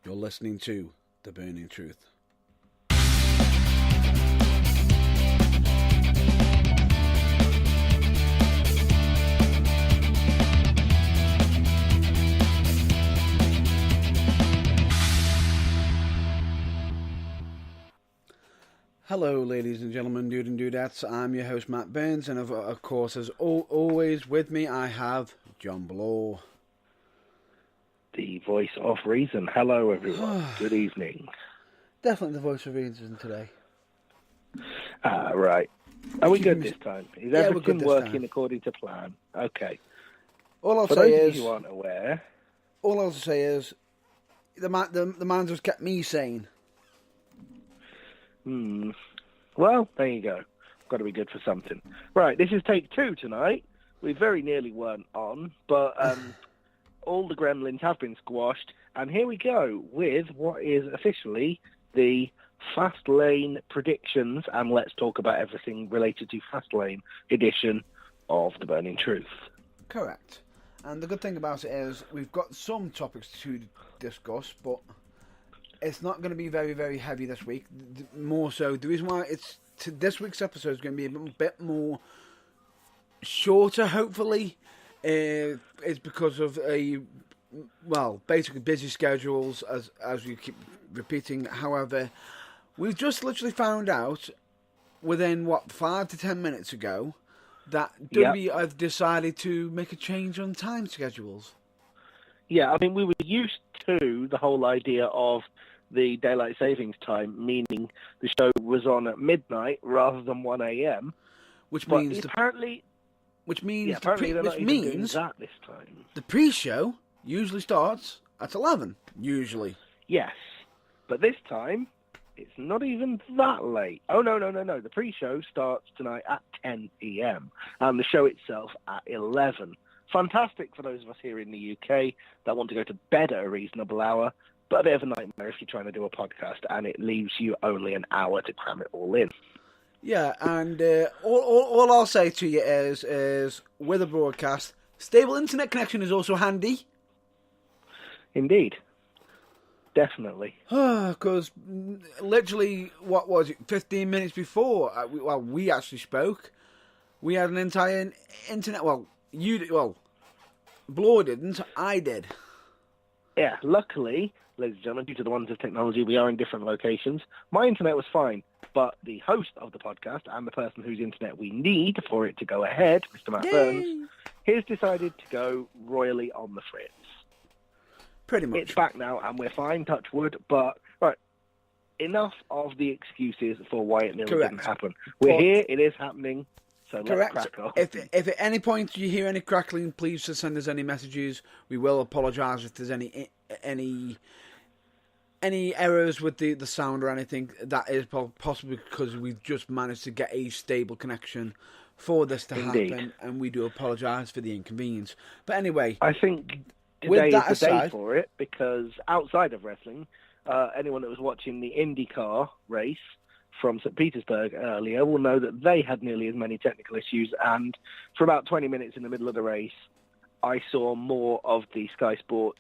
You're listening to The Burning Truth. Hello, ladies and gentlemen, dude and dudettes. I'm your host, Matt Burns, and of course, as always, with me I have John Blow. The voice of reason. Hello, everyone. Good evening. Definitely the voice of reason today. Right. Are we good this time? Is everything working time. according to plan? Okay. All I'll For say those of is, you who aren't aware, the man just kept me sane. Well, there you go. Got to be good for something. Right, this is take 2 tonight. We very nearly weren't on, but all the gremlins have been squashed, and here we go with what is officially the Fast Lane predictions, and let's talk about everything related to Fast Lane edition of The Burning Truth. Correct. And the good thing about it is we've got some topics to discuss, but it's not going to be very, very heavy this week. More so, the reason why this week's episode is going to be a bit more shorter, hopefully, is because of basically busy schedules, as we keep repeating. However, we've just literally found out within 5 to 10 minutes ago that WWE have decided to make a change on time schedules. Yeah, I mean, we were used to the whole idea of the daylight savings time, meaning the show was on at midnight rather than 1 a.m. Which means apparently they're not even doing that this time. The pre-show usually starts at 11. Usually. Yes, but this time it's not even that late. Oh no! The pre-show starts tonight at 10 p.m. and the show itself at 11. Fantastic for those of us here in the UK that want to go to bed at a reasonable hour, but a bit of a nightmare if you're trying to do a podcast and it leaves you only an hour to cram it all in. Yeah, and all I'll say to you is with a broadcast, stable internet connection is also handy. Indeed. Definitely. Because literally, 15 minutes before we actually spoke, we had an entire internet. Bloor didn't. I did. Yeah, luckily, ladies and gentlemen, due to the wonders of technology, we are in different locations. My internet was fine, but the host of the podcast and the person whose internet we need for it to go ahead, Mr. Matt Burns, has decided to go royally on the fritz. Pretty much. It's back now, and we're fine, touch wood, but right, enough of the excuses for why it nearly didn't happen. We're here, it is happening, so let's crack on. If at any point you hear any crackling, please just send us any messages. We will apologise if there's any errors with the sound or anything. That is possibly because we've just managed to get a stable connection for this to happen, and we do apologise for the inconvenience. But anyway, I think today is the day for it, because outside of wrestling, anyone that was watching the IndyCar race from St. Petersburg earlier will know that they had nearly as many technical issues, and for about 20 minutes in the middle of the race, I saw more of the Sky Sports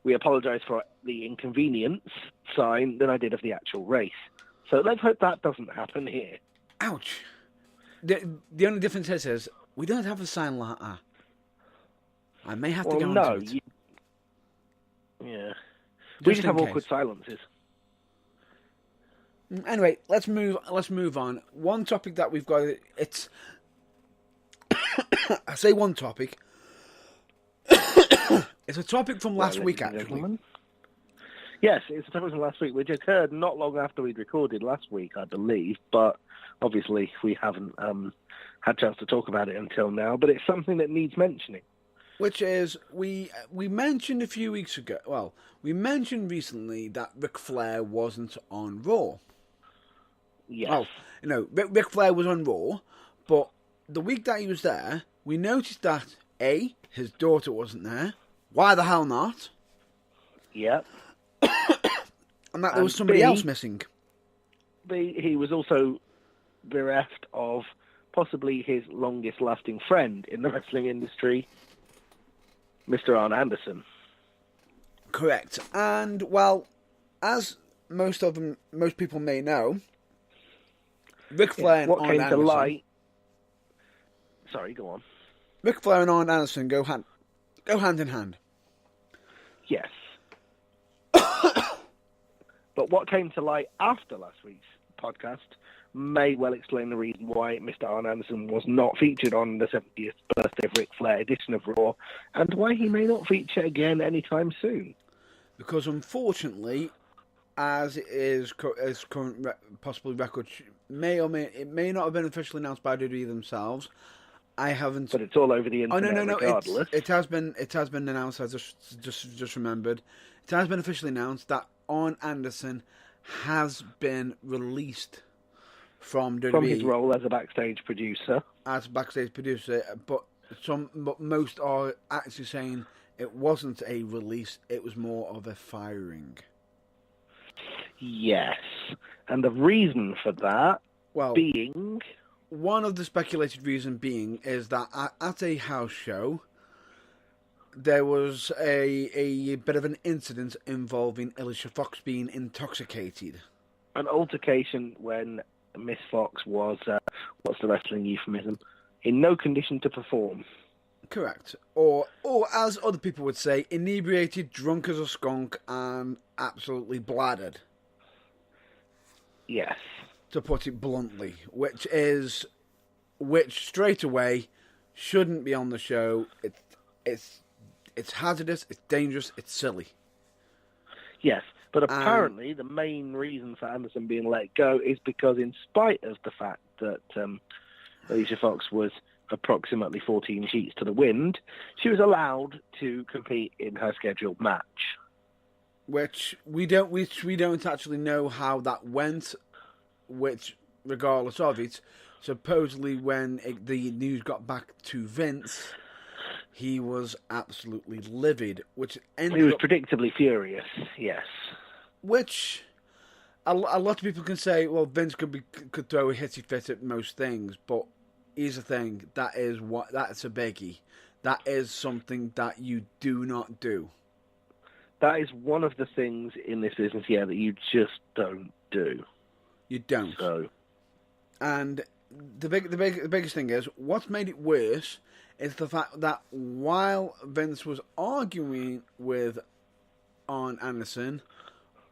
"we apologise for the inconvenience" sign than I did of the actual race. So let's hope that doesn't happen here. Ouch. The only difference is we don't have a sign like that. I may have to go into it. Yeah. We just have awkward silences. Anyway, let's move on. One topic that we've got, it's I say one topic. It's a topic from last week, actually. Yes, it's a topic from last week, which occurred not long after we'd recorded last week, I believe, but obviously we haven't had a chance to talk about it until now, but it's something that needs mentioning. Which is, we mentioned a few weeks ago, we mentioned recently that Ric Flair wasn't on Raw. Yes. Ric Flair was on Raw, but the week that he was there, we noticed that, A, his daughter wasn't there. Why the hell not? Yep. And that there was somebody else missing. He was also bereft of possibly his longest-lasting friend in the wrestling industry, Mr. Arn Anderson. Correct. And, well, as most people may know, Ric Flair and Arn Anderson. To light? Sorry, go on. Ric Flair and Arn Anderson go hand in hand. Yes. But what came to light after last week's podcast may well explain the reason why Mr. Arn Anderson was not featured on the 70th birthday of Ric Flair edition of Raw, and why he may not feature again anytime soon. Because unfortunately, as it is current possibly record it may not have been officially announced by WWE themselves. I haven't. But it's all over the internet. Oh no! Regardless, it has been announced. I just remembered. It has been officially announced that Arn Anderson has been released from WWE. From his role as a backstage producer. But most are actually saying it wasn't a release, it was more of a firing. Yes. And the reason for that being... One of the speculated reasons being is that at a house show, there was a bit of an incident involving Alicia Fox being intoxicated. An altercation when Miss Fox was, what's the wrestling euphemism, in no condition to perform. Correct. Or as other people would say, inebriated, drunk as a skunk, and absolutely bladdered. Yes. To put it bluntly, which straight away shouldn't be on the show. It's hazardous, it's dangerous, it's silly. Yes, but apparently the main reason for Anderson being let go is because, in spite of the fact that Alicia Fox was approximately 14 sheets to the wind, she was allowed to compete in her scheduled match. Which we don't actually know how that went. Which, regardless of it, supposedly when the news got back to Vince, he was absolutely livid. He was predictably furious. Yes. Which a lot of people can say, well, Vince could throw a hissy fit at most things, but here's the thing: that's a biggie. That is something that you do not do. That is one of the things in this business, that you just don't do. You don't. So. And the biggest thing is, what's made it worse is the fact that while Vince was arguing with Arn Anderson,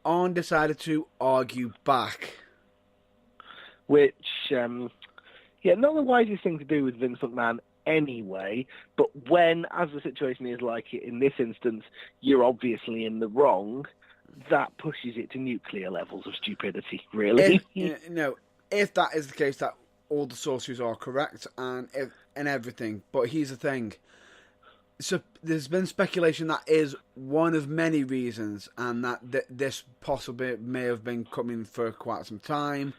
Arn decided to argue back. Which, not the wisest thing to do with Vince McMahon anyway, but when, as the situation is like in this instance, you're obviously in the wrong, that pushes it to nuclear levels of stupidity, really. If that is the case, that all the sources are correct and everything. But here's the thing. So there's been speculation that is one of many reasons, and that this possibly may have been coming for quite some time.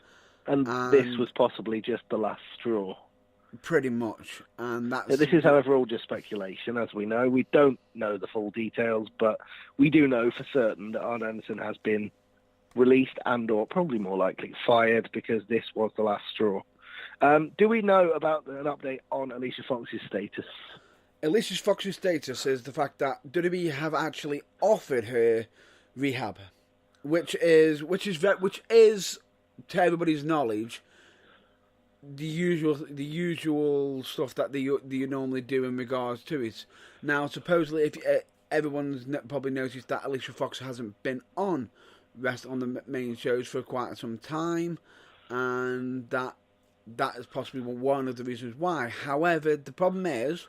And this was possibly just the last straw. Pretty much. And this is, however, all just speculation, as we know. We don't know the full details, but we do know for certain that Arn Anderson has been released and, or probably more likely, fired, because this was the last straw. Do we know about an update on Alicia Fox's status? Alicia Fox's status is the fact that WWE have actually offered her rehab, which is to everybody's knowledge, the usual stuff that they normally do in regards to it. Now, supposedly, if everyone's probably noticed that Alicia Fox hasn't been on the main shows for quite some time, and that is possibly one of the reasons why. However, the problem is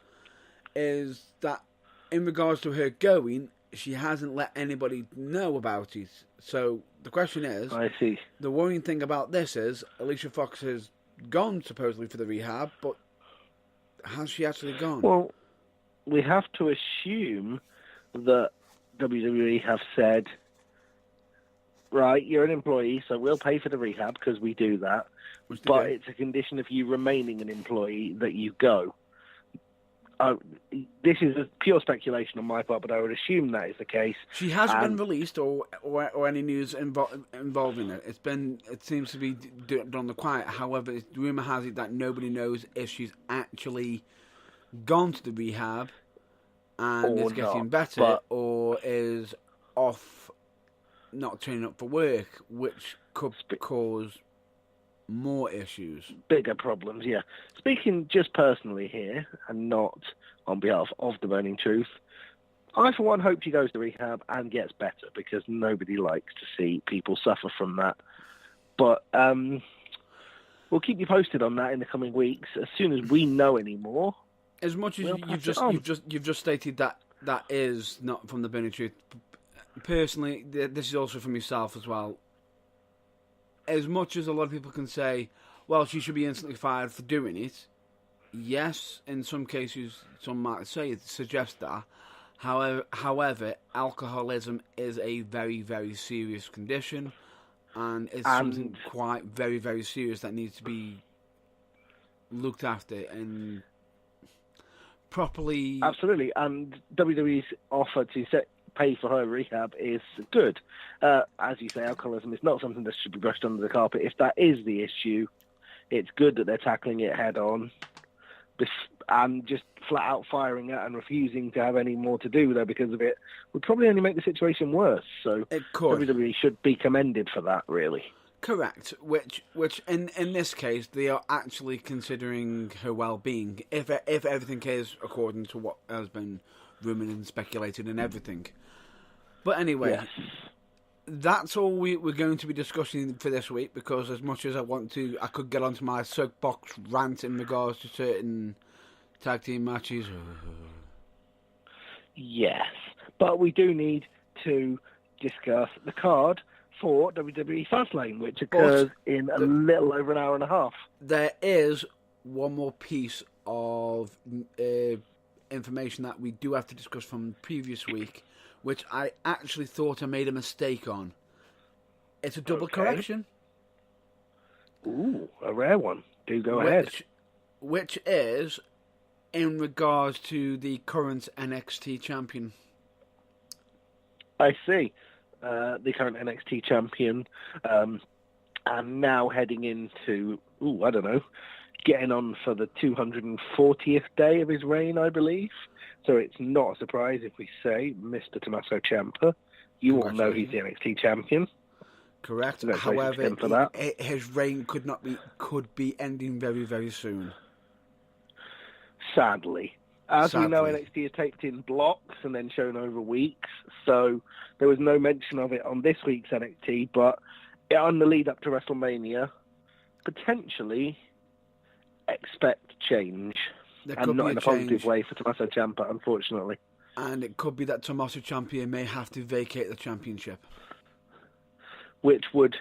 that in regards to her going, she hasn't let anybody know about it. So the question is, I see. The worrying thing about this is Alicia Fox has gone supposedly for the rehab, but has she actually gone? Well, we have to assume that WWE have said, right, you're an employee, so we'll pay for the rehab because we do that, but it's a condition of you remaining an employee that you go. This is a pure speculation on my part, but I would assume that is the case. She hasn't been released, or any news involving it. It seems to be done on the quiet. However, rumor has it that nobody knows if she's actually gone to the rehab and is getting better, or is off not turning up for work, which could cause more issues. Bigger problems, yeah. Speaking just personally here, and not on behalf of The Burning Truth, I, for one, hope she goes to rehab and gets better, because nobody likes to see people suffer from that. But we'll keep you posted on that in the coming weeks. As soon as we know any more. As much as you've just stated that is not from The Burning Truth. Personally, this is also from yourself as well. As much as a lot of people can say, well, she should be instantly fired for doing it. Yes, in some cases, some might say it suggests that. However, alcoholism is a very, very serious condition, and it's something quite very, very serious that needs to be looked after and properly. Absolutely, and WWE's offer to pay for her rehab is good. As you say, alcoholism is not something that should be brushed under the carpet. If that is the issue, it's good that they're tackling it head on and just flat out firing it and refusing to have any more to do with her because of it would probably only make the situation worse. So WWE should be commended for that, really. Correct. Which in this case, they are actually considering her well-being, if everything is according to what has been rumoured and speculated and everything. But anyway, yes. That's all we're going to be discussing for this week, because as much as I want to, I could get onto my soapbox rant in regards to certain tag team matches. Yes, but we do need to discuss the card for WWE Fastlane, which occurs in a little over an hour and a half. There is one more piece of information that we do have to discuss from the previous week, which I actually thought I made a mistake on. It's a double correction. Ooh, a rare one. Do go ahead. Which is in regards to the current NXT champion. I see. The current NXT champion, and now heading into, getting on for the 240th day of his reign, I believe. So it's not a surprise if we say Mr. Tommaso Ciampa. You all know he's the NXT champion. Correct. However, his reign could be ending very, very soon. Sadly. As we know, NXT is taped in blocks and then shown over weeks, so there was no mention of it on this week's NXT, but on the lead up to WrestleMania, potentially expect change. And not in a positive way for Tommaso Ciampa, unfortunately. And it could be that Tommaso Ciampa may have to vacate the championship. Which would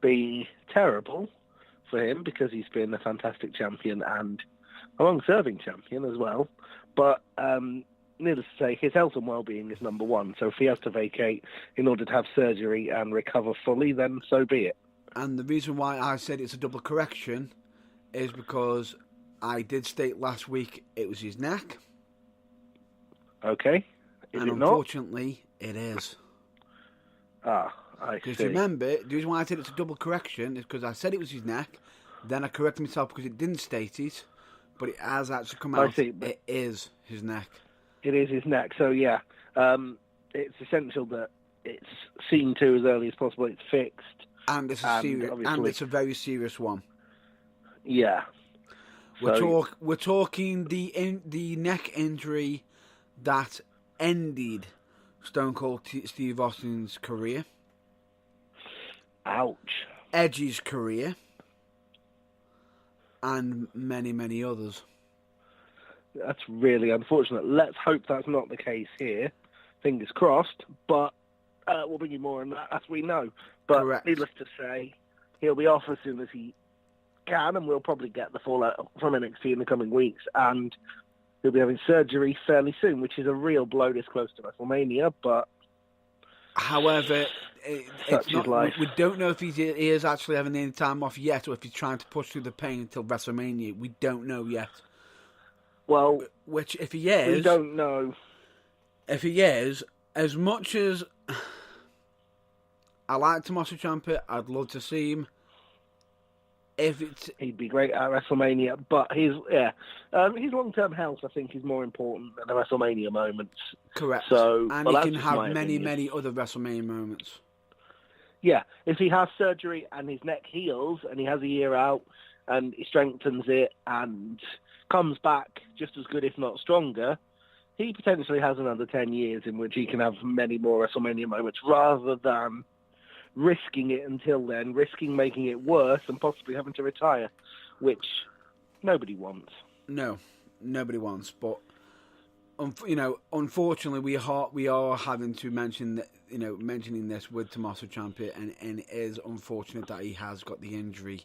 be terrible for him, because he's been a fantastic champion and a long-serving champion as well. But needless to say, his health and well-being is number one. So if he has to vacate in order to have surgery and recover fully, then so be it. And the reason why I said it's a double correction is because I did state last week it was his neck. Okay. And unfortunately, it is. I see. Because remember, the reason why I said it's a double correction is because I said it was his neck, then I corrected myself because it didn't state it, but it has actually come out. It is his neck. It is his neck. So, yeah, it's essential that it's seen to as early as possible. It's fixed. And it's a very serious one. Yeah. We're talking the neck injury that ended Stone Cold Steve Austin's career. Ouch. Edge's career. And many, many others. That's really unfortunate. Let's hope that's not the case here. Fingers crossed. But we'll bring you more on that as we know. But correct. Needless to say, he'll be off as soon as he can, and we'll probably get the fallout from NXT in the coming weeks, and he'll be having surgery fairly soon, which is a real blow this close to WrestleMania. But however, it's not, life. We don't know if he is actually having any time off yet, or if he's trying to push through the pain until WrestleMania. We don't know yet. Well, which if he is, we don't know. If he is, as much as I like Tommaso Ciampa, I'd love to see him. He'd be great at WrestleMania, but his long-term health, I think, is more important than the WrestleMania moments. Correct. So, and he can have many other WrestleMania moments. Yeah, if he has surgery and his neck heals and he has a year out and he strengthens it and comes back just as good, if not stronger, he potentially has another 10 years in which he can have many more WrestleMania moments rather than risking it until then, risking making it worse and possibly having to retire, which nobody wants. No, nobody wants, but unfortunately, we are having to mention that, mentioning this with Tommaso Ciampa, and it is unfortunate that he has got the injury.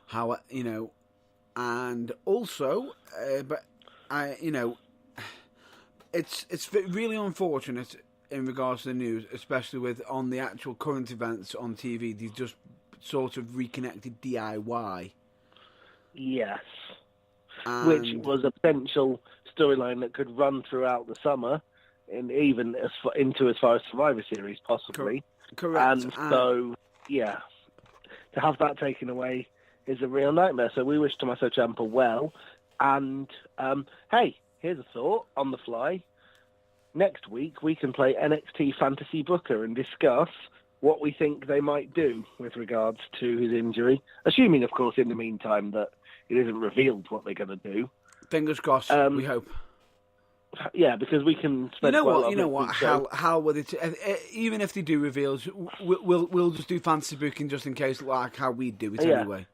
How and also, it's really unfortunate in regards to the news, especially with on the actual current events on TV. They've just sort of reconnected DIY. Yes. Which was a potential storyline that could run throughout the summer, and even into as far as Survivor Series, possibly. Correct. And so, yeah, to have that taken away is a real nightmare. So we wish Tommaso Ciampa well. And, hey, here's a thought on the fly. Next week, we can play NXT Fantasy Booker and discuss what we think they might do with regards to his injury, assuming, of course, in the meantime that it isn't revealed what they're going to do. Fingers crossed. We hope. Yeah, because we can. Spend You know what? How would it? Even if they do reveals, we'll just do fantasy booking just in case, like how we do it anyway.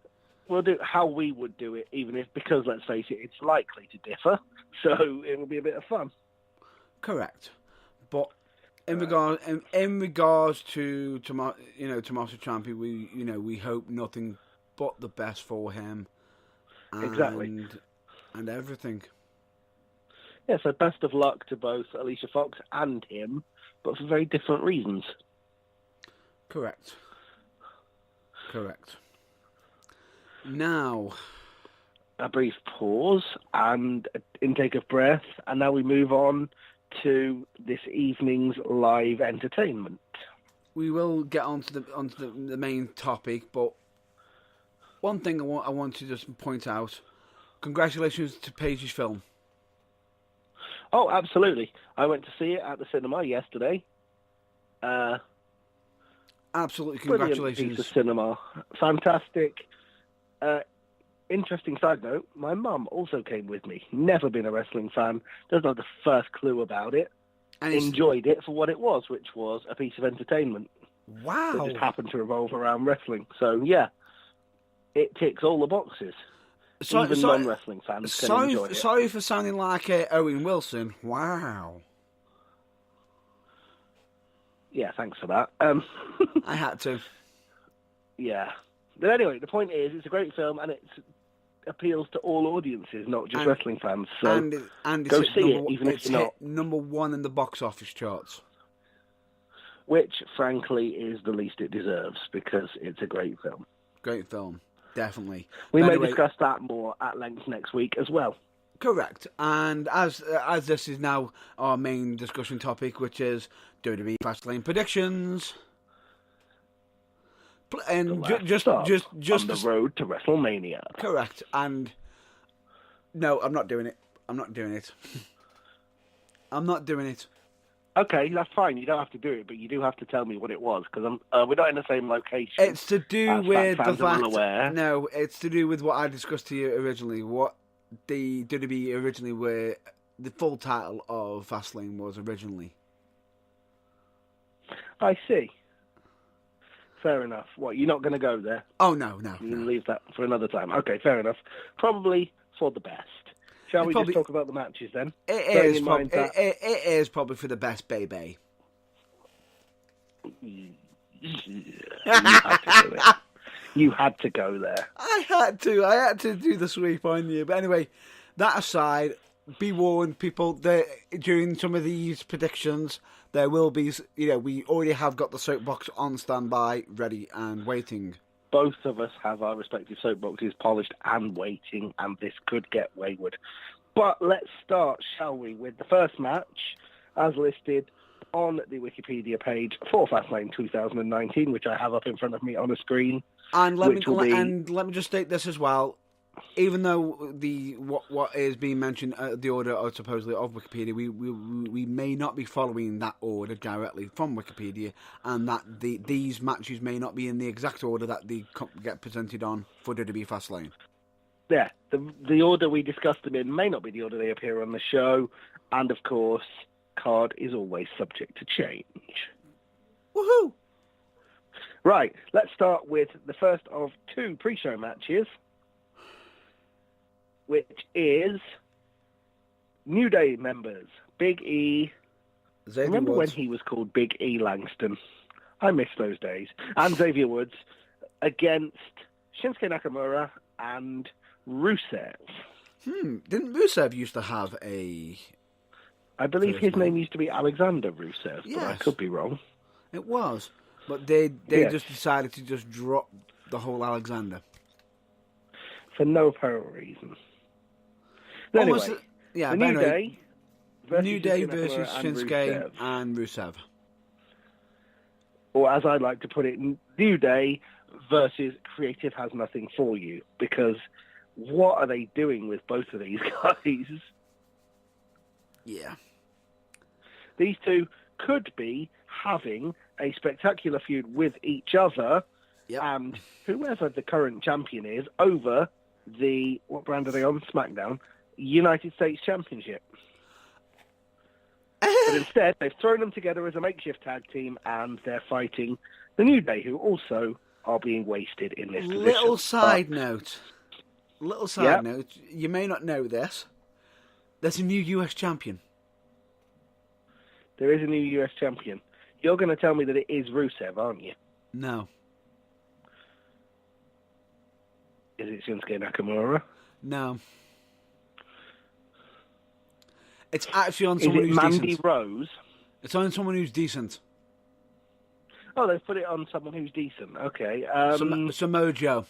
We'll do how we would do it, even if, because let's face it, it's likely to differ. So it will be a bit of fun. Correct, but in regards to Tommaso Ciampa, we hope nothing but the best for him. Exactly. And everything. Yeah, so best of luck to both Alicia Fox and him, but for very different reasons. Correct. Now, a brief pause and an intake of breath, and now we move on to this evening's live entertainment. We will get onto the main topic, but one thing I want to just point out: congratulations to Paige's film. Oh, absolutely! I went to see it at the cinema yesterday. Absolutely, congratulations! Brilliant piece of cinema, fantastic. Interesting side note: my mum also came with me. Never been a wrestling fan, doesn't have the first clue about it. And enjoyed it for what it was, which was a piece of entertainment. Wow! That just happened to revolve around wrestling. So yeah. It ticks all the boxes. Even non-wrestling fans can enjoy it. Sorry for sounding like Owen Wilson. Wow. Yeah, thanks for that. I had to. Yeah. But anyway, the point is, it's a great film, and it appeals to all audiences, not just wrestling fans. So and go see it, even if you're not. Number one in the box office charts. Which, frankly, is the least it deserves, because it's a great film. Great film. Definitely. We may discuss that more at length next week as well. Correct. And as this is now our main discussion topic, which is WWE Fastlane predictions, and just on the road to WrestleMania. Correct. And no, I'm not doing it. I'm not doing it. Okay, that's fine. You don't have to do it, but you do have to tell me what it was, because we're not in the same location. It's to do with the fact... No, it's to do with what I discussed to you originally. What the WWE originally were... The full title of Fastlane was originally. I see. Fair enough. What, you're not going to go there? Oh, no. You leave that for another time. Okay, fair enough. Probably for the best. Shall we just talk about the matches then? It is probably for the best, baby. You had to do it. You had to go there. I had to do the sweep on you. But anyway, that aside, be warned, people, that during some of these predictions, there will be, we already have got the soapbox on standby, ready and waiting. Both of us have our respective soapboxes polished and waiting, and this could get wayward. But let's start, shall we, with the first match, as listed on the Wikipedia page for Fastlane 2019, which I have up in front of me on a screen. And let me just state this as well. even though what is being mentioned, the order of supposedly of Wikipedia, we may not be following that order directly from Wikipedia, and that these matches may not be in the exact order that they get presented on for WWE Fastlane. Yeah, the order we discussed them in may not be the order they appear on the show, and of course, card is always subject to change. Woohoo! Right, let's start with the first of two pre-show matches, which is New Day members, Big E. Xavier Remember Woods. when he was called Big E Langston? I miss those days. And Xavier Woods against Shinsuke Nakamura and Rusev. Didn't Rusev used to have a... I believe his name used to be Alexander Rusev, but I could be wrong. It was. But they just decided to just drop the whole Alexander. For no apparent reason. Anyway, the New Day versus Shinsuke and Rusev. Or as I'd like to put it, New Day versus Creative Has Nothing For You. Because what are they doing with both of these guys? Yeah. These two could be having a spectacular feud with each other, and whoever the current champion is over the, what brand are they on? SmackDown, United States Championship. But instead, they've thrown them together as a makeshift tag team, and they're fighting the New Day, who also are being wasted in this position. Little side note, you may not know this, there's a new US champion. There is a new US champion. You're going to tell me that it is Rusev, aren't you? No. Is it Shinsuke Nakamura? No. It's actually on someone who's Mandy decent. Rose? It's on someone who's decent. Oh, they've put it on someone who's decent. Okay. Samoa Joe.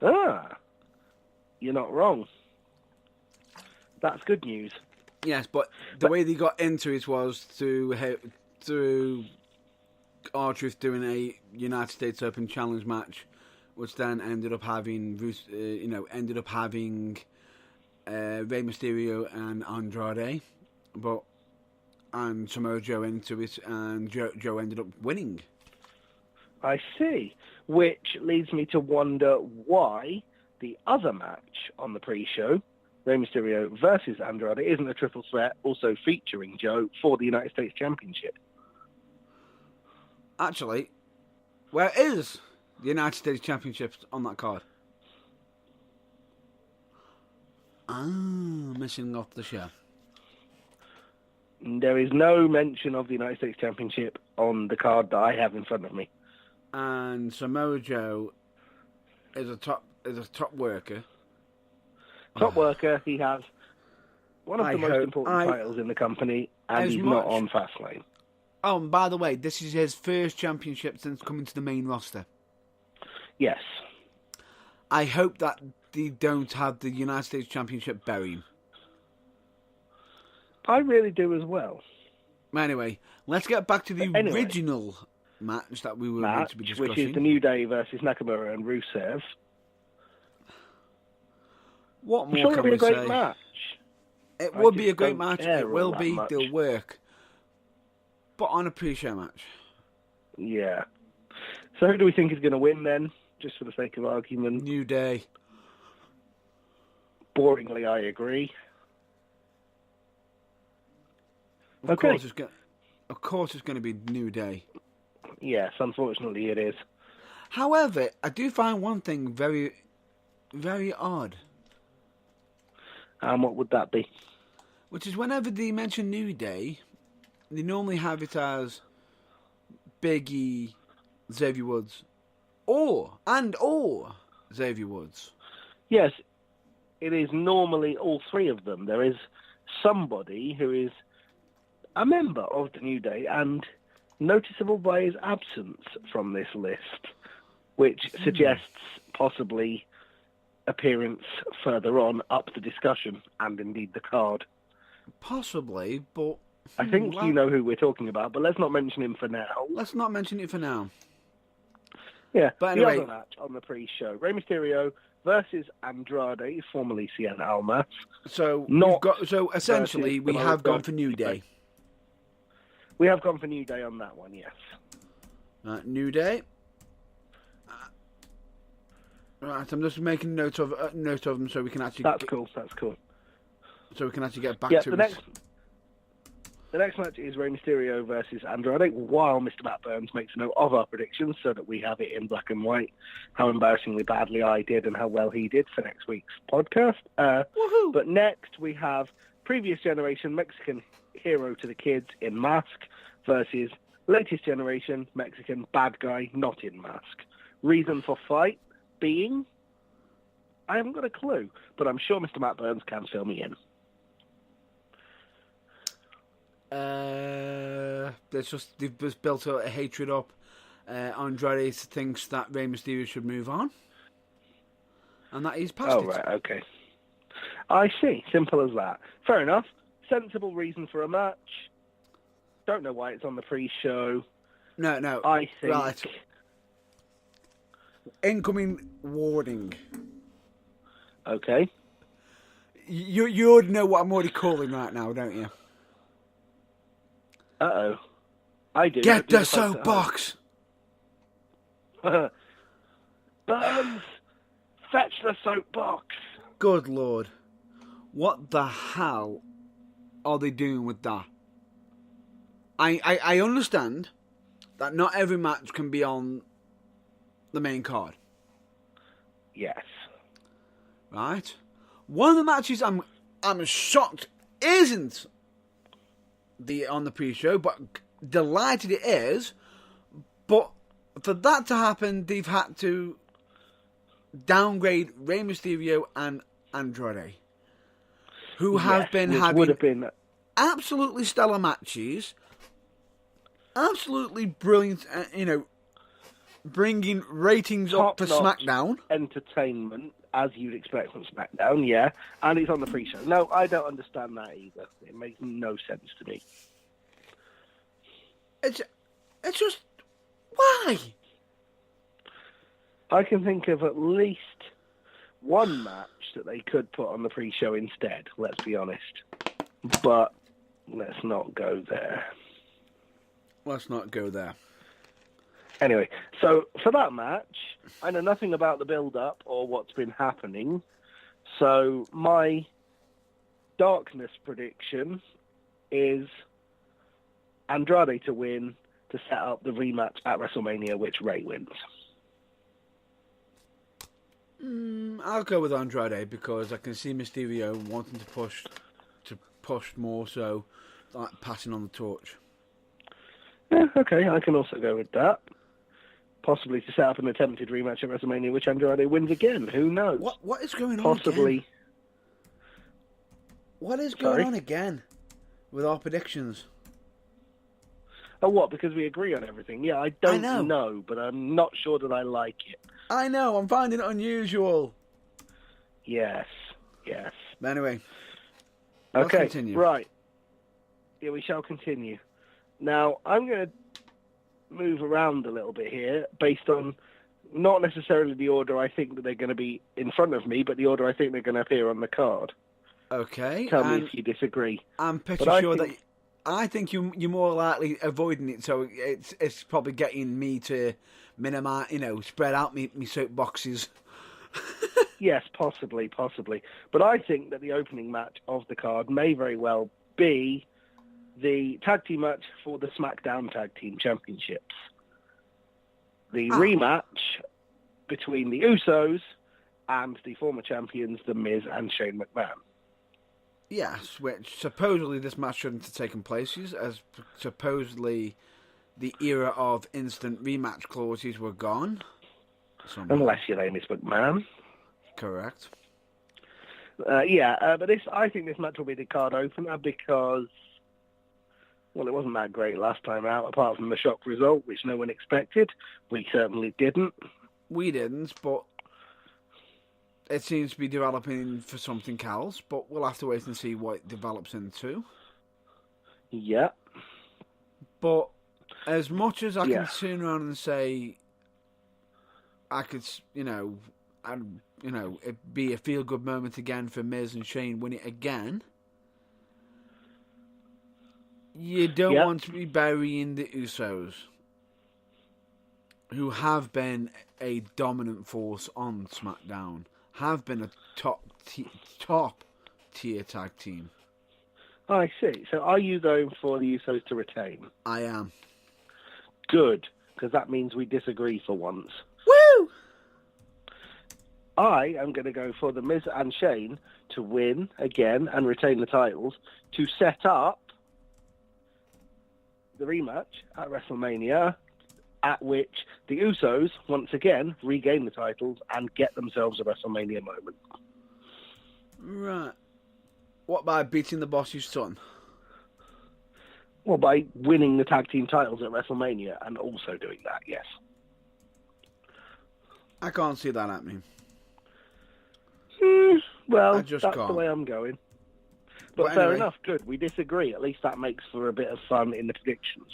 Ah. You're not wrong. That's good news. Yes, but the way they got into it was through R-Truth doing a United States Open Challenge match, which then ended up having Rey Mysterio and Andrade, and Samoa Joe into it, and Joe ended up winning. I see. Which leads me to wonder why the other match on the pre-show, Rey Mysterio versus Andrade, isn't a triple threat also featuring Joe for the United States Championship. Actually, where is the United States Championship on that card? Missing off the show. There is no mention of the United States Championship on the card that I have in front of me. And Samoa Joe is a top worker. Top worker. He has one of the most important titles in the company, and he's not on Fastlane. Oh, and by the way, this is his first championship since coming to the main roster. Yes. I hope that they don't have the United States Championship bury him. I really do as well. Anyway, let's get back to the original match that we were going to be discussing. Which is the New Day versus Nakamura and Rusev. What more can we say? It would be a great match. It would be a great match. It will be. They'll work. But on a pre-show match. Yeah. So who do we think is going to win then? Just for the sake of argument. New Day. Boringly, I agree. Of course it's going to be New Day. Yes, unfortunately it is. However, I do find one thing very, very odd. And what would that be? Which is whenever they mention New Day, they normally have it as Big E, Xavier Woods, or Xavier Woods. Yes, it is normally all three of them. There is somebody who is a member of the New Day and noticeable by his absence from this list, which suggests possibly appearance further on up the discussion and indeed the card. Possibly, but... I think you know who we're talking about, but let's not mention him for now. Let's not mention it for now. Yeah, but anyway, the other match on the pre-show, Rey Mysterio versus Andrade, formerly Cien Almas. So essentially we have gone for New Day. We have gone for New Day on that one, yes. New Day. Right, I'm just making note of them so we can actually. That's cool. So we can actually get back to it. The next match is Rey Mysterio versus Andrade, while Mr. Matt Burns makes a note of our predictions so that we have it in black and white, how embarrassingly badly I did and how well he did for next week's podcast. But next we have previous generation Mexican hero to the kids in mask versus latest generation Mexican bad guy not in mask. Reason for fight being? I haven't got a clue, but I'm sure Mr. Matt Burns can fill me in. They've just built a hatred up. Andrade thinks that Rey Mysterio should move on, and that he's past it. Oh, right, okay. I see. Simple as that. Fair enough. Sensible reason for a match. Don't know why it's on the pre-show. No. I think... Right. Incoming warning. Okay. You already know what I'm already calling right now, don't you? Uh-oh. I do. Get the soapbox! Burns! Fetch the soapbox! Good Lord. What the hell are they doing with that? I understand that not every match can be on the main card. Yes. Right? One of the matches I'm shocked isn't on the pre-show, but delighted it is. But for that to happen, they've had to downgrade Rey Mysterio and Andrade, who have been having absolutely stellar matches, absolutely brilliant, bringing ratings up for SmackDown. Entertainment, as you'd expect from SmackDown, yeah. And it's on the pre-show. No, I don't understand that either. It makes no sense to me. It's just... Why? I can think of at least one match that they could put on the pre-show instead, let's be honest. But let's not go there. Let's not go there. Anyway, so for that match, I know nothing about the build-up or what's been happening. So my darkness prediction is Andrade to win to set up the rematch at WrestleMania, which Rey wins. I'll go with Andrade because I can see Mysterio wanting to push more, so like passing on the torch. Yeah, okay, I can also go with that. Possibly to set up an attempted rematch at WrestleMania, which Andrade wins again. Who knows? What is going on? Possibly. Again? What is going on again with our predictions? Oh, what? Because we agree on everything. Yeah, I don't know, but I'm not sure that I like it. I know. I'm finding it unusual. Yes. But anyway. Okay. Continue. Right. Yeah, we shall continue. Now, I'm going to move around a little bit here based on not necessarily the order I think that they're going to be in front of me, but the order I think they're going to appear on the card. Okay. Tell me if you disagree. I'm pretty sure that I think you're more likely avoiding it, so it's probably getting me to minimize, spread out me soapboxes. Yes, possibly. But I think that the opening match of the card may very well be the tag team match for the SmackDown Tag Team Championships. The rematch between the Usos and the former champions, The Miz and Shane McMahon. Yes, which supposedly this match shouldn't have taken place, as supposedly the era of instant rematch clauses were gone. Unless your name is McMahon. Correct. But I think this match will be the card opener because, well, it wasn't that great last time out, apart from the shock result, which no one expected. We certainly didn't. We didn't, but it seems to be developing for something else, but we'll have to wait and see what it develops into. Yeah. But as much as I can turn around and say, I could, it be a feel-good moment again for Miz and Shane win it again. You don't want to be burying the Usos, who have been a dominant force on SmackDown, have been a top tier tag team. I see. So are you going for the Usos to retain? I am. Good, because that means we disagree for once. Woo! I am going to go for the Miz and Shane to win again and retain the titles to set up the rematch at WrestleMania, at which the Usos once again regain the titles and get themselves a WrestleMania moment. Right. What, by beating the boss's son? Well, by winning the tag team titles at WrestleMania and also doing that, yes. I can't see that happening. Well, that's the way I'm going. But anyway, fair enough, good. We disagree. At least that makes for a bit of fun in the predictions.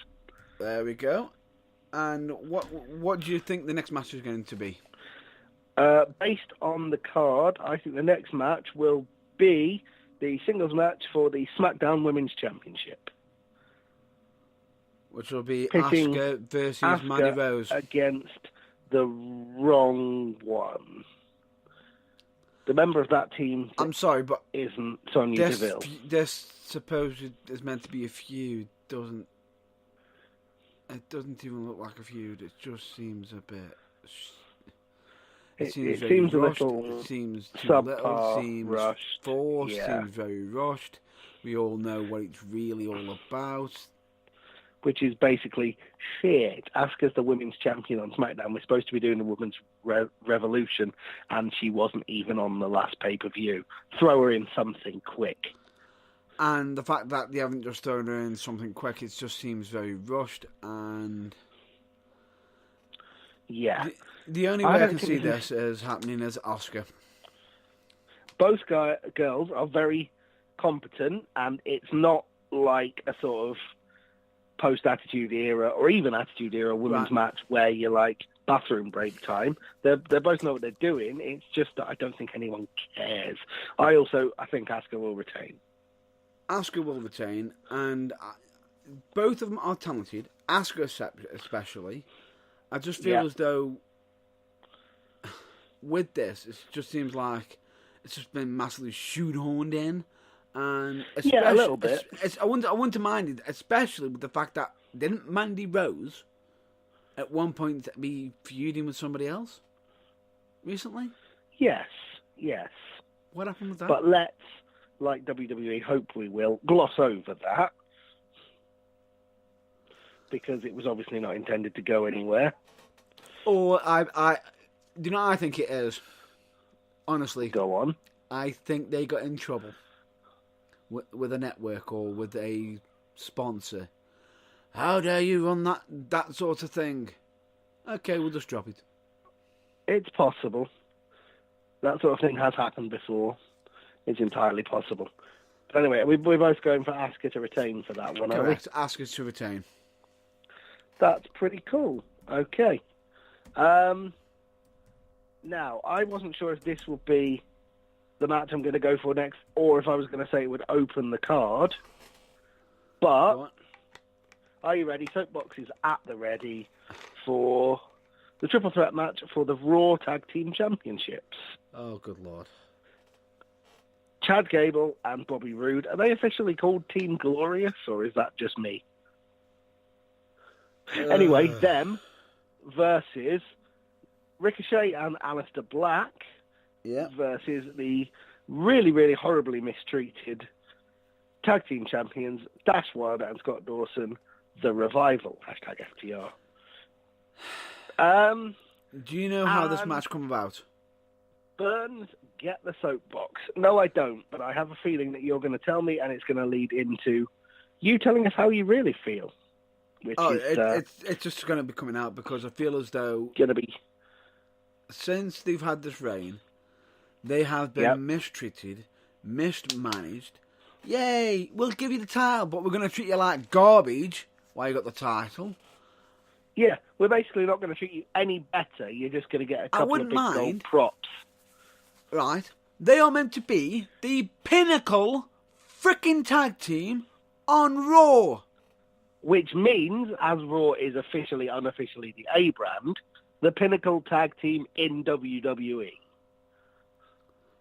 There we go. And what do you think the next match is going to be? Based on the card, I think the next match will be the singles match for the SmackDown Women's Championship. Which will be Pitting Asuka versus Mandy Rose. Against the wrong one. The member of that team I'm sorry, but isn't Sonya Deville. This supposed is meant to be a feud. It doesn't even look like a feud. It just seems a bit... It seems a rushed. little It seems too subpar, little. Seems rushed. forced. Yeah. Seems very rushed. We all know what it's really all about. Which is basically shit. Asuka's the women's champion on SmackDown. We're supposed to be doing the women's revolution, and she wasn't even on the last pay-per-view. Throw her in something quick. And the fact that they haven't just thrown her in something quick, it just seems very rushed. And yeah, the only way I can see this is happening is Asuka. Both girls are very competent, and it's not like a sort of post-Attitude Era or even Attitude Era women's match where you're like bathroom break time. They both know what they're doing. It's just that I don't think anyone cares. I think Asuka will retain. Asuka will retain, and both of them are talented. Asuka especially. I just feel as though with this, it just seems like it's just been massively shoehorned in. And a little bit. I wouldn't mind it, especially with the fact that didn't Mandy Rose at one point be feuding with somebody else recently? Yes. What happened with that? But let's, like WWE hope we will, gloss over that because it was obviously not intended to go anywhere. Or I think it is. Honestly, go on. I think they got in trouble with a network or with a sponsor. How dare you run that sort of thing? Okay, we'll just drop it. It's possible. That sort of thing has happened before. It's entirely possible. But anyway, we're both going for Asuka to retain for that one, Correct. Asuka to retain. That's pretty cool. Okay. Now, I wasn't sure if this would be the match I'm going to go for next, or if I was going to say it would open the card. But are you ready? Soapbox is at the ready for the triple threat match for the Raw Tag Team Championships. Oh, good Lord. Chad Gable and Bobby Roode. Are they officially called Team Glorious, or is that just me? Anyway, them versus Ricochet and Aleister Black. Yeah. Versus the really, really horribly mistreated tag team champions, Dash Wilder and Scott Dawson, The Revival, #FTR. Do you know how this match come about? Burns, get the soapbox. No, I don't, but I have a feeling that you're going to tell me, and it's going to lead into you telling us how you really feel. It's just going to be coming out because I feel as though since they've had this reign, they have been mistreated, mismanaged. Yay, we'll give you the title, but we're going to treat you like garbage while you got the title. Yeah, we're basically not going to treat you any better. You're just going to get a couple of big gold props. right, they are meant to be the pinnacle freaking tag team on Raw. Which means, as Raw is unofficially the A brand, the pinnacle tag team in WWE.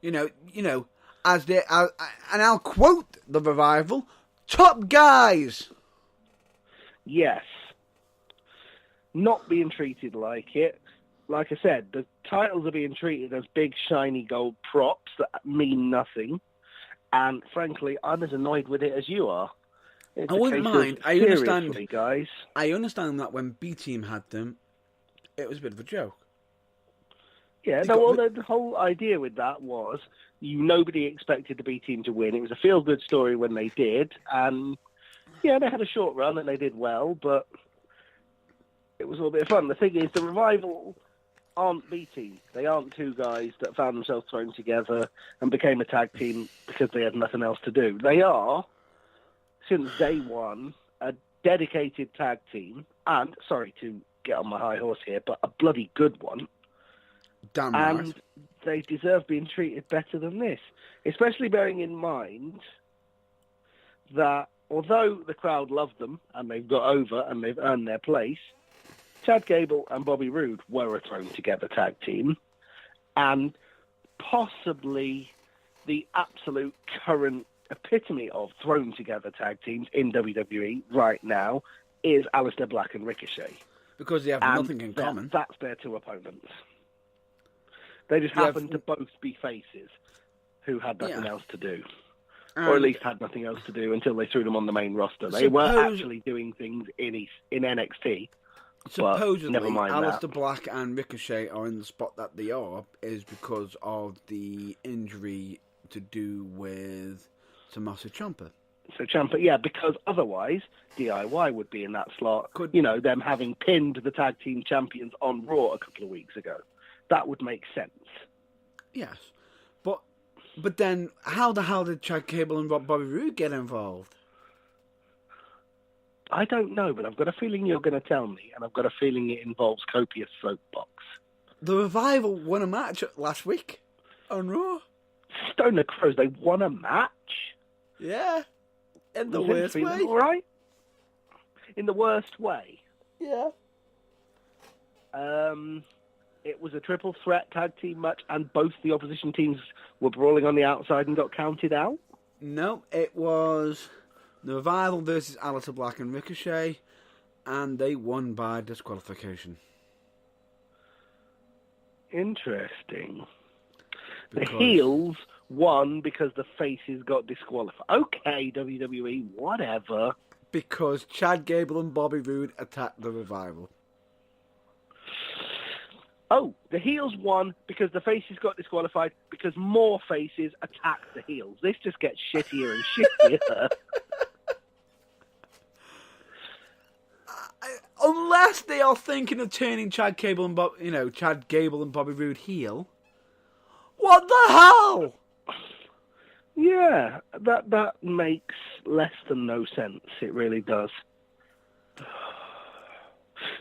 You know, and I'll quote the Revival, top guys. Yes. Not being treated like it. Like I said, the titles are being treated as big, shiny gold props that mean nothing. And frankly, I'm as annoyed with it as you are. I wouldn't mind. I understand, guys. I understand that when B Team had them, it was a bit of a joke. Yeah, the whole idea with that was nobody expected the B Team to win. It was a feel-good story when they did, and yeah, they had a short run and they did well, but it was all a bit of fun. The thing is, the Revival aren't B Team. They aren't two guys that found themselves thrown together and became a tag team because they had nothing else to do. They are, since day one, a dedicated tag team, and, sorry to get on my high horse here, but a bloody good one. Damn right. And they deserve being treated better than this, especially bearing in mind that although the crowd loved them and they've got over and they've earned their place, Chad Gable and Bobby Roode were a thrown-together tag team, and possibly the absolute current epitome of thrown-together tag teams in WWE right now is Aleister Black and Ricochet. Because they have nothing in common. That's their two opponents. They just happen to both be faces who had nothing else to do. Or at least had nothing else to do until they threw them on the main roster. They were actually doing things in NXT. Supposedly, never mind Aleister Black and Ricochet are in the spot that they are is because of the injury to do with Tommaso Ciampa. So Ciampa, yeah, because otherwise DIY would be in that slot. Them having pinned the tag team champions on Raw a couple of weeks ago. That would make sense. Yes. But then, how the hell did Chad Gable and Bobby Roode get involved? I don't know, but I've got a feeling you're going to tell me, and I've got a feeling it involves copious soapbox. The Revival won a match last week on Raw. Stoner Crows, they won a match? Yeah. In the worst way. All right? In the worst way? Yeah. It was a triple threat tag team match, and both the opposition teams were brawling on the outside and got counted out? No, it was the Revival versus Aleister Black and Ricochet, and they won by disqualification. Interesting. The heels won because the faces got disqualified. Okay, WWE, whatever. Because Chad Gable and Bobby Roode attacked the Revival. Oh, the heels won because the faces got disqualified because more faces attacked the heels. This just gets shittier and shittier. Unless they are thinking of turning Chad Gable and Bobby Roode heel. What the hell? Yeah, that makes less than no sense. It really does.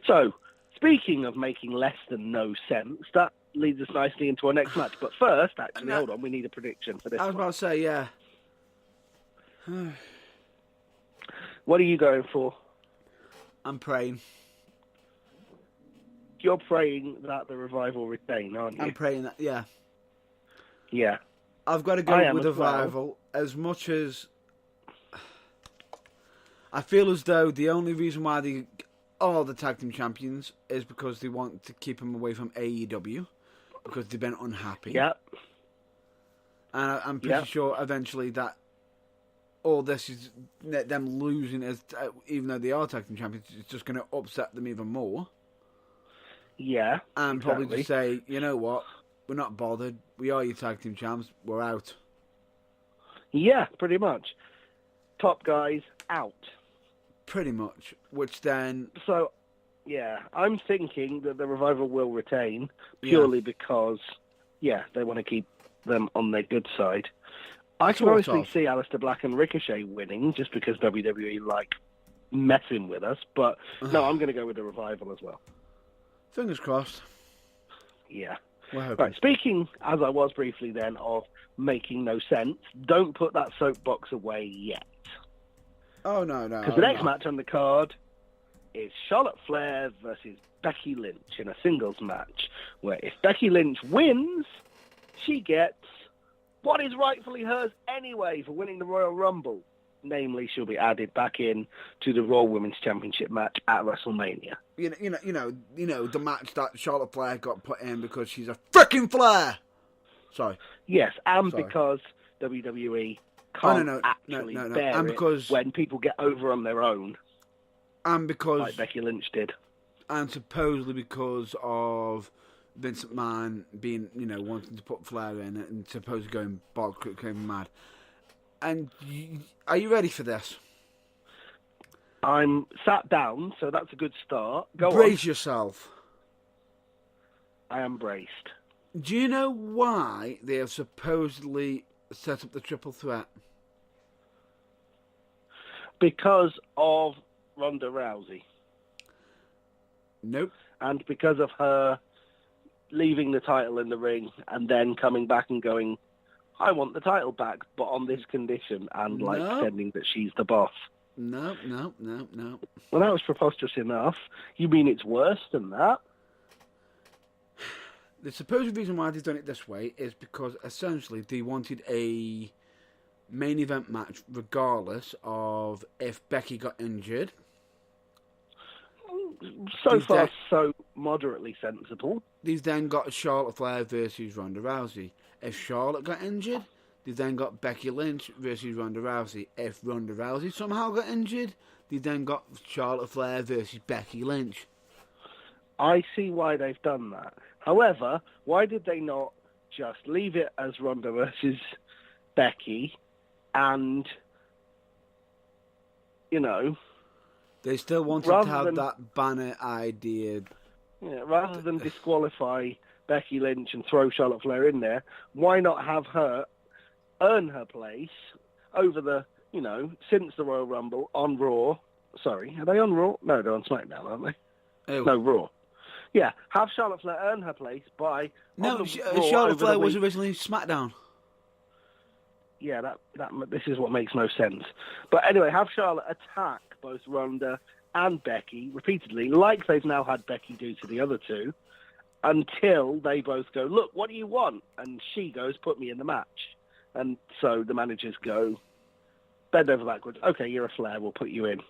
So, speaking of making less than no sense, that leads us nicely into our next match. But first, actually, hold on, we need a prediction for this. I was about to say, yeah. What are you going for? I'm praying. You're praying that the Revival retain, aren't you? I'm praying that, yeah. Yeah. I've got to go with the Revival as much as I feel as though the only reason why they are the tag team champions is because they want to keep them away from AEW because they've been unhappy. Yep. And I'm pretty sure eventually that all this is them losing as even though they are tag team champions, it's just going to upset them even more. Yeah. And probably just say, you know what, we're not bothered. We are your tag team champs. We're out. Yeah, pretty much. Top guys out. Pretty much. Which then... So, yeah, I'm thinking that the Revival will retain purely because, they want to keep them on their good side. I can honestly see Aleister Black and Ricochet winning just because WWE like messing with us. But, no, I'm going to go with the Revival as well. Fingers crossed. Yeah. Right, speaking, as I was briefly then, of making no sense, don't put that soapbox away yet. Oh, no. Because the next match on the card is Charlotte Flair versus Becky Lynch in a singles match, where if Becky Lynch wins, she gets what is rightfully hers anyway for winning the Royal Rumble. Namely, she'll be added back in to the Raw Women's Championship match at WrestleMania. You know the match that Charlotte Flair got put in because she's a freaking Flair. Sorry. Yes, and because WWE can't actually bear and because, it when people get over on their own. And because... like Becky Lynch did. And supposedly because of Vince McMahon being, wanting to put Flair in and supposedly going mad. And are you ready for this? I'm sat down, so that's a good start. Brace yourself. I am braced. Do you know why they have supposedly set up the triple threat? Because of Ronda Rousey. Nope. And because of her leaving the title in the ring and then coming back and going, I want the title back, but on this condition, and pretending that she's the boss. No. Well, that was preposterous enough. You mean it's worse than that? The supposed reason why they've done it this way is because essentially they wanted a main event match regardless of if Becky got injured. So moderately sensible. They've then got Charlotte Flair versus Ronda Rousey. If Charlotte got injured, they then got Becky Lynch versus Ronda Rousey. If Ronda Rousey somehow got injured, they then got Charlotte Flair versus Becky Lynch. I see why they've done that. However, why did they not just leave it as Ronda versus Becky and, They still wanted to have that banner idea. Yeah, rather than disqualify Becky Lynch and throw Charlotte Flair in there, why not have her earn her place over the, since the Royal Rumble on Raw. Sorry, are they on Raw? No, they're on SmackDown, aren't they? Oh. No, Raw. Yeah, have Charlotte Flair earn her place by... No, Charlotte Flair was originally SmackDown. Yeah, this is what makes no sense. But anyway, have Charlotte attack both Ronda and Becky repeatedly, like they've now had Becky do to the other two, until they both go, look, what do you want? And she goes, put me in the match. And so the managers go, bend over backwards. Okay, you're a Flair, we'll put you in.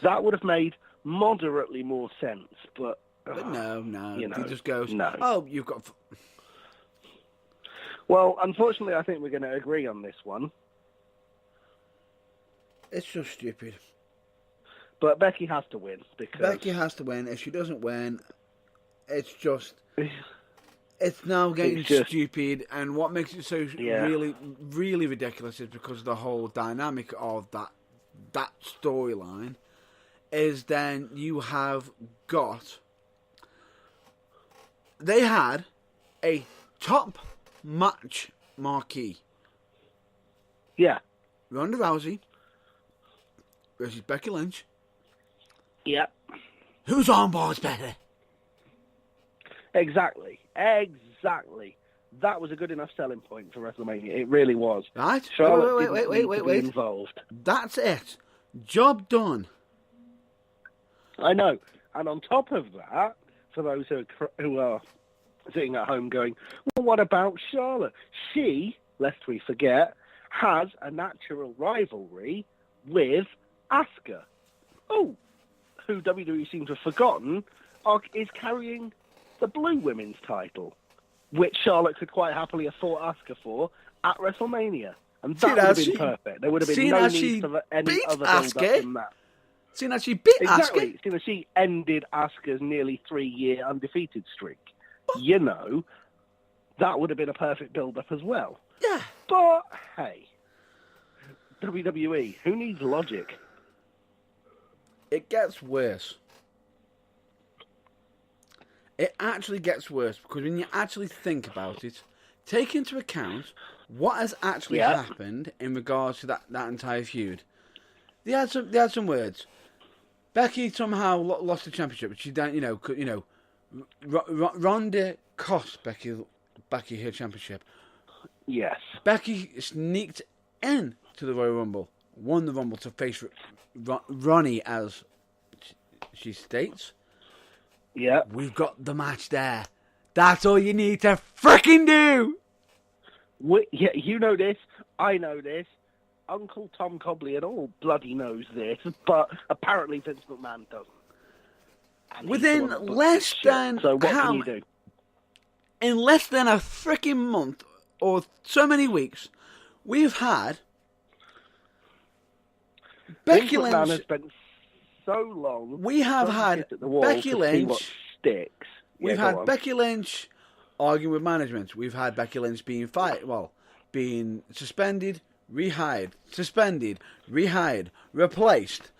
That would have made moderately more sense, but no. He just goes, no. Oh, you've got... Well, unfortunately, I think we're going to agree on this one. It's just stupid. But Becky has to win. Because Becky has to win. If she doesn't win, it's just... It's now getting stupid, and what makes it so really, really ridiculous is because of the whole dynamic of that storyline, is then you have got... They had a top match marquee. Yeah. Ronda Rousey versus Becky Lynch. Yep. Whose armbar's better? Exactly. That was a good enough selling point for WrestleMania. It really was. Right? Charlotte wait. Involved. That's it. Job done. I know. And on top of that, for those who are sitting at home going, well, what about Charlotte? She, lest we forget, has a natural rivalry with Asuka. Oh, who WWE seems to have forgotten is carrying the Blue Women's title, which Charlotte could quite happily have fought Asuka for at WrestleMania. And that would have been perfect. There would have been no need for any other build-up than that. Seeing as she beat Asuka. Seeing as she ended Asuka's nearly 3-year undefeated streak. That would have been a perfect build-up as well. Yeah. But, hey, WWE, who needs logic? It gets worse. It actually gets worse because when you actually think about it, take into account what has actually happened in regards to that entire feud. They had some words. Becky somehow lost the championship, but she then, Ronda cost Becky her championship. Yes. Becky sneaked in to the Royal Rumble, won the Rumble to face Ronnie, as she states. Yeah. We've got the match there. That's all you need to freaking do. Yeah, you know this. I know this. Uncle Tom Cobley and all bloody knows this, but apparently Vince McMahon doesn't. And within less than so what can you do? In less than a freaking month or so many weeks, we've had Becky Lynch. McMahon has spent so long. We have had Becky Lynch. Sticks. We've had Becky Lynch arguing with management. We've had Becky Lynch being being suspended, rehired, suspended, rehired, replaced.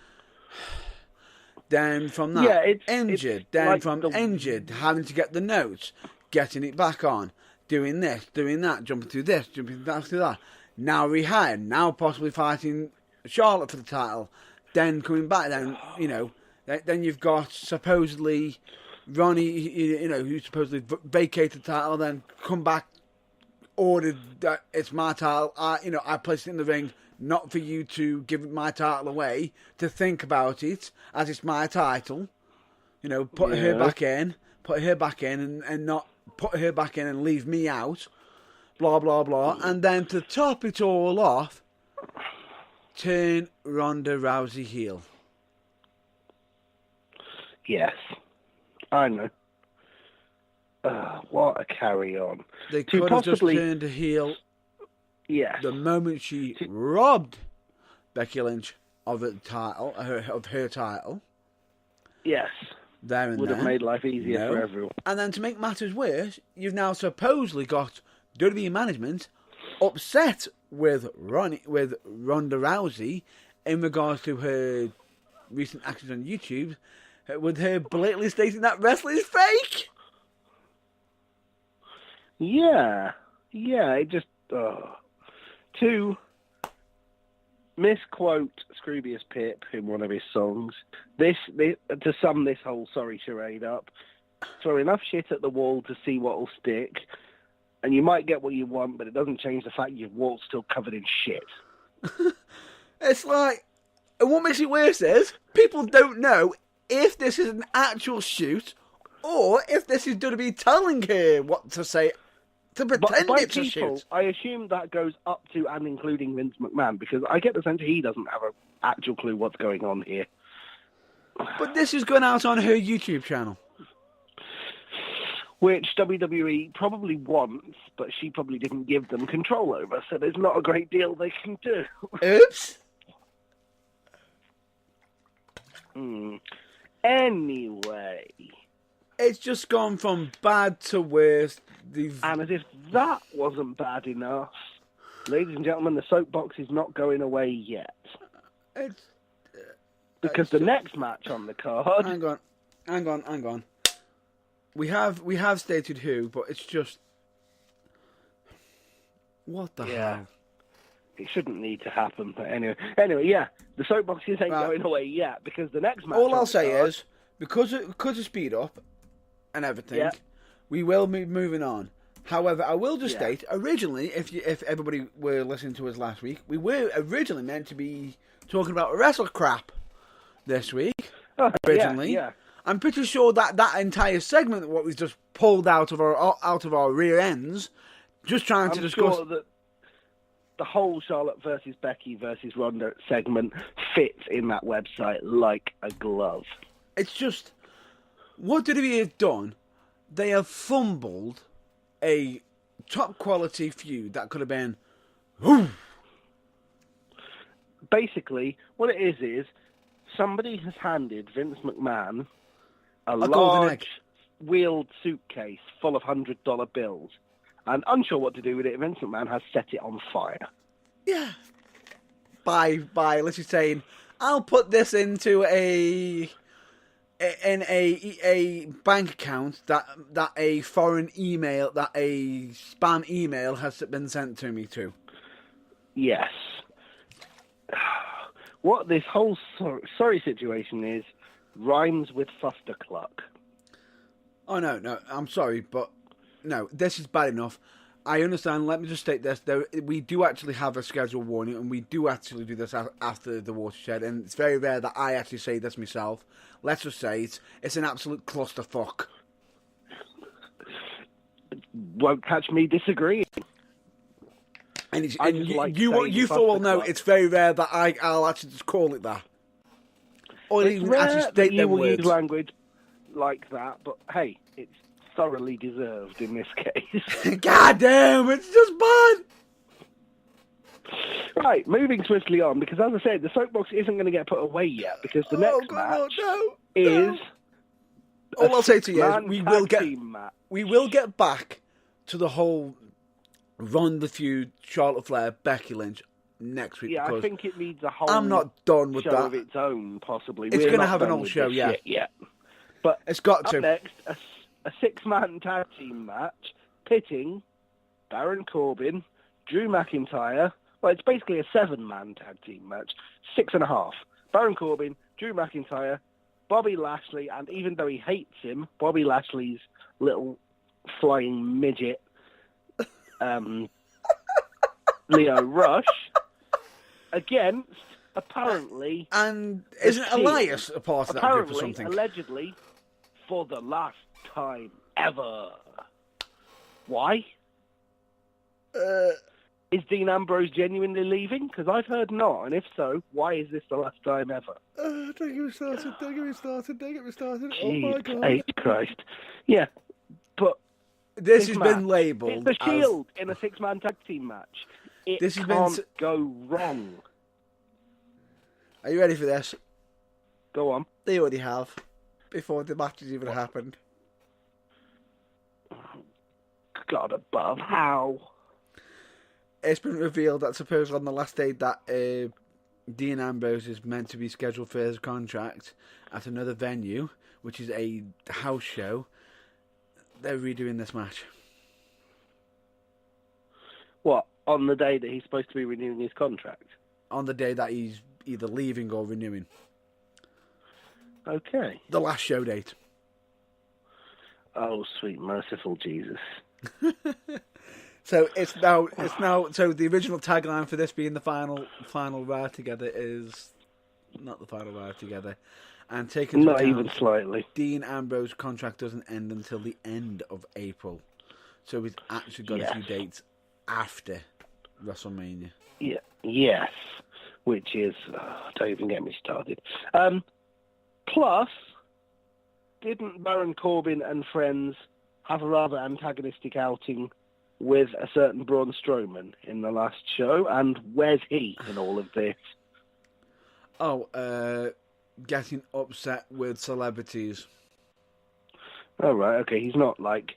Then from that, injured. Then like from injured, having to get the notes, getting it back on, doing this, doing that, jumping through this, jumping through that. Now rehired, now possibly fighting Charlotte for the title. Then coming back, then then you've got supposedly Ronnie, who supposedly vacated the title, then come back, ordered that it's my title. I placed it in the ring. Not for you to give my title away, to think about it as it's my title. Put her back in, and not put her back in and leave me out. Blah, blah, blah. And then to top it all off, turn Ronda Rousey heel. Yes, I know. What a carry on. They could have just turned her heel. Yes. The moment she robbed Becky Lynch of the title, of her title. Yes. There and would have made life easier for everyone. And then to make matters worse, you've now supposedly got WWE management upset with Ronda Rousey in regards to her recent actions on YouTube, with her blatantly stating that wrestling is fake. Yeah. It just. To misquote Scroobius Pip in one of his songs, to sum this whole sorry charade up, throw enough shit at the wall to see what'll stick, and you might get what you want, but it doesn't change the fact your wall's still covered in shit. It's like, and what makes it worse is, people don't know if this is an actual shoot, or if this is going to be telling her what to say. To pretend by it's people, a shoot. I assume that goes up to and including Vince McMahon, because I get the sense he doesn't have an actual clue what's going on here. But this is going out on her YouTube channel. Which WWE probably wants, but she probably didn't give them control over, so there's not a great deal they can do. Oops. Anyway. It's just gone from bad to worse. And as if that wasn't bad enough, ladies and gentlemen, the soapbox is not going away yet. Because the next match on the card... Hang on. We have stated who, but it's just... What the hell? It shouldn't need to happen, but anyway, yeah, the soapboxes ain't going away yet, because the next match... All I'll say is, because of speed up and everything, we will be moving on. However, I will just state, originally, if everybody were listening to us last week, we were originally meant to be talking about wrestle crap this week. Originally, I'm pretty sure that entire segment, what was just pulled out of our rear ends, just trying to discuss. Sure that the whole Charlotte versus Becky versus Ronda segment fits in that website like a glove. It's just, what did we have done? They have fumbled a top quality feud that could have been. Basically, what it is somebody has handed Vince McMahon a golden egg, large wheeled suitcase full of $100 bills, and unsure what to do with it, Vince McMahon has set it on fire. Yeah. By let's just saying, I'll put this into a bank account that a foreign email, that a spam email has been sent to me to. Yes. What this whole sorry situation is rhymes with fustercluck. Oh, no, I'm sorry, but no, this is bad enough. I understand. Let me just state this. We do actually have a schedule warning, and we do actually do this after the watershed, and it's very rare that I actually say this myself. Let's just say it's an absolute clusterfuck. Won't catch me disagreeing. And you full well know it's very rare that I'll actually just call it that. Or it's even rare actually state that you will use language like that, but hey, it's thoroughly deserved in this case. God damn, it's just bad. Right, moving swiftly on, because as I said, the soapbox isn't going to get put away yet, because the next match is... All I'll say to you is we will get back to the whole Ronda feud, Charlotte Flair, Becky Lynch next week. Yeah, I think it needs a whole I'm not done with show that. Of its own, possibly. It's going to have an whole show, yeah. But it's got up to. Next, a six-man tag team match pitting Baron Corbin, Drew McIntyre. Well, it's basically a seven-man tag team match. 6.5. Baron Corbin, Drew McIntyre, Bobby Lashley, and even though he hates him, Bobby Lashley's little flying midget, Lio Rush, against, apparently... And isn't Elias a part of that group or something? Allegedly, for the last time ever. Why? Is Dean Ambrose genuinely leaving? Because I've heard not, and if so, why is this the last time ever? Don't get me started, don't get me started. Jeez, oh my God. H Christ. Yeah, but... This has been labelled It's the Shield in a six-man tag team match. It can't go wrong. Are you ready for this? Go on. They already have, before the match has even happened. God above, how? It's been revealed that supposedly on the last day that Dean Ambrose is meant to be scheduled for his contract at another venue, which is a house show. They're redoing this match. What, on the day that he's supposed to be renewing his contract? On the day that he's either leaving or renewing. Okay. The last show date. Oh, sweet merciful Jesus. So it's now. So the original tagline for this being the final ride together is not the final ride together, and taking not even slightly. Dean Ambrose's contract doesn't end until the end of April, so he's actually got a few dates after WrestleMania. Yeah. Yes. Which is don't even get me started. Plus, didn't Baron Corbin and friends have a rather antagonistic outing with a certain Braun Strowman in the last show? And where's he in all of this? Oh, getting upset with celebrities. Oh, right, okay. He's not, like,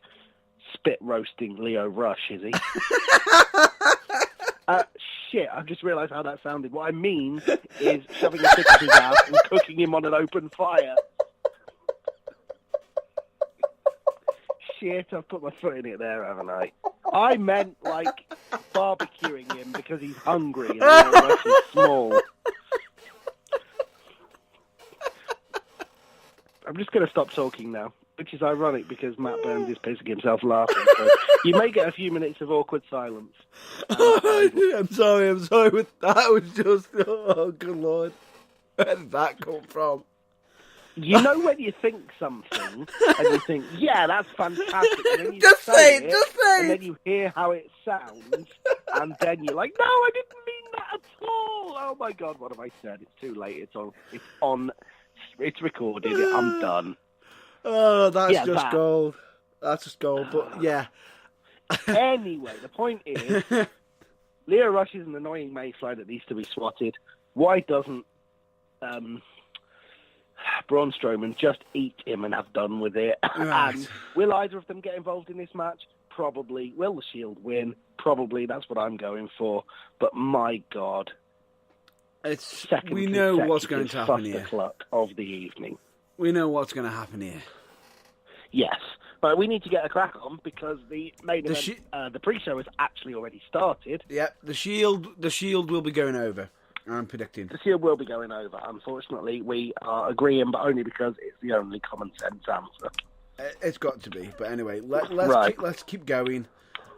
spit roasting Lio Rush, is he? Shit, I've just realised how that sounded. What I mean is shoving a stick up his ass and cooking him on an open fire. Shit, I've put my foot in it there, haven't I? I meant, like, barbecuing him because he's hungry and Lio Rush is small. I'm just going to stop talking now, which is ironic because Matt Burns is pissing himself laughing. So you may get a few minutes of awkward silence. I'm sorry. That was just, oh, good Lord. Where did that come from? You know when you think something and you think, yeah, that's fantastic. And then you just say it. And then you hear how it sounds. And then you're like, no, I didn't mean that at all. Oh, my God, what have I said? It's too late. It's recorded. I'm done. Oh, that's just gold. That's just gold. But, yeah. Anyway, the point is, Lio Rush is an annoying mayfly that needs to be swatted. Why doesn't Braun Strowman just eat him and have done with it? Right. And will either of them get involved in this match? Probably. Will the Shield win? Probably. That's what I'm going for. But my God. We know what's going to happen here. Of the evening. We know what's going to happen here. Yes. But we need to get a crack on because the main event, the pre-show has actually already started. Yeah, the Shield will be going over. I'm predicting. The Shield will be going over. Unfortunately, we are agreeing, but only because it's the only common sense answer. It's got to be. But anyway, let's keep going.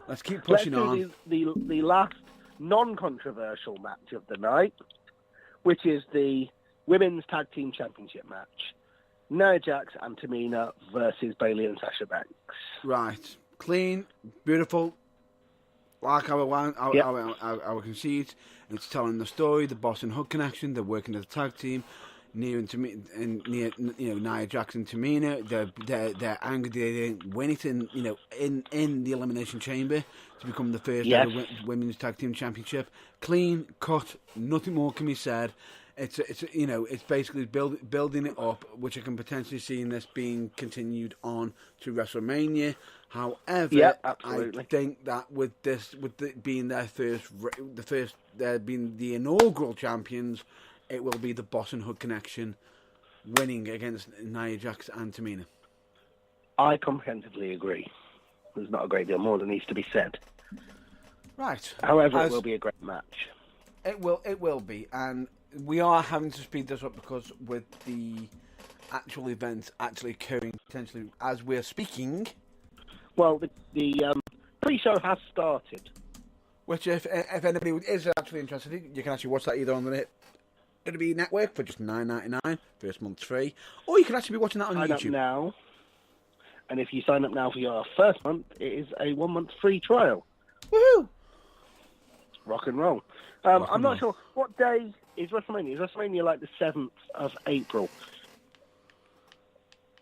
Let's keep pushing on. The last non-controversial match of the night, which is the Women's Tag Team Championship match. Nia Jax and Tamina versus Bayley and Sasha Banks. Right. Clean, beautiful. Like our conceit. It's telling the story, the Boss and Hook connection. They're working as a tag team. Nia Jax and Tamina. They're angry they didn't win it in the Elimination Chamber to become the first ever Women's Tag Team Championship. Clean cut. Nothing more can be said. It's basically building it up, which I can potentially see in this being continued on to WrestleMania. However, I think that with it being being the inaugural champions, it will be the Boss and Hood connection winning against Nia Jax and Tamina. I comprehensively agree. There's not a great deal more that needs to be said. Right. However, it will be a great match. It will be, and we are having to speed this up because with the actual event actually occurring potentially as we're speaking. Well, the pre-show has started. Which, if anybody is actually interested, you can actually watch that either on the WWE Network for just $9.99, first month's free, or you can actually be watching that on YouTube. Sign up now, and if you sign up now for your first month, it is a 1 month free trial. Woohoo! Rock and roll. I'm not sure what day is WrestleMania. Is WrestleMania like the 7th of April?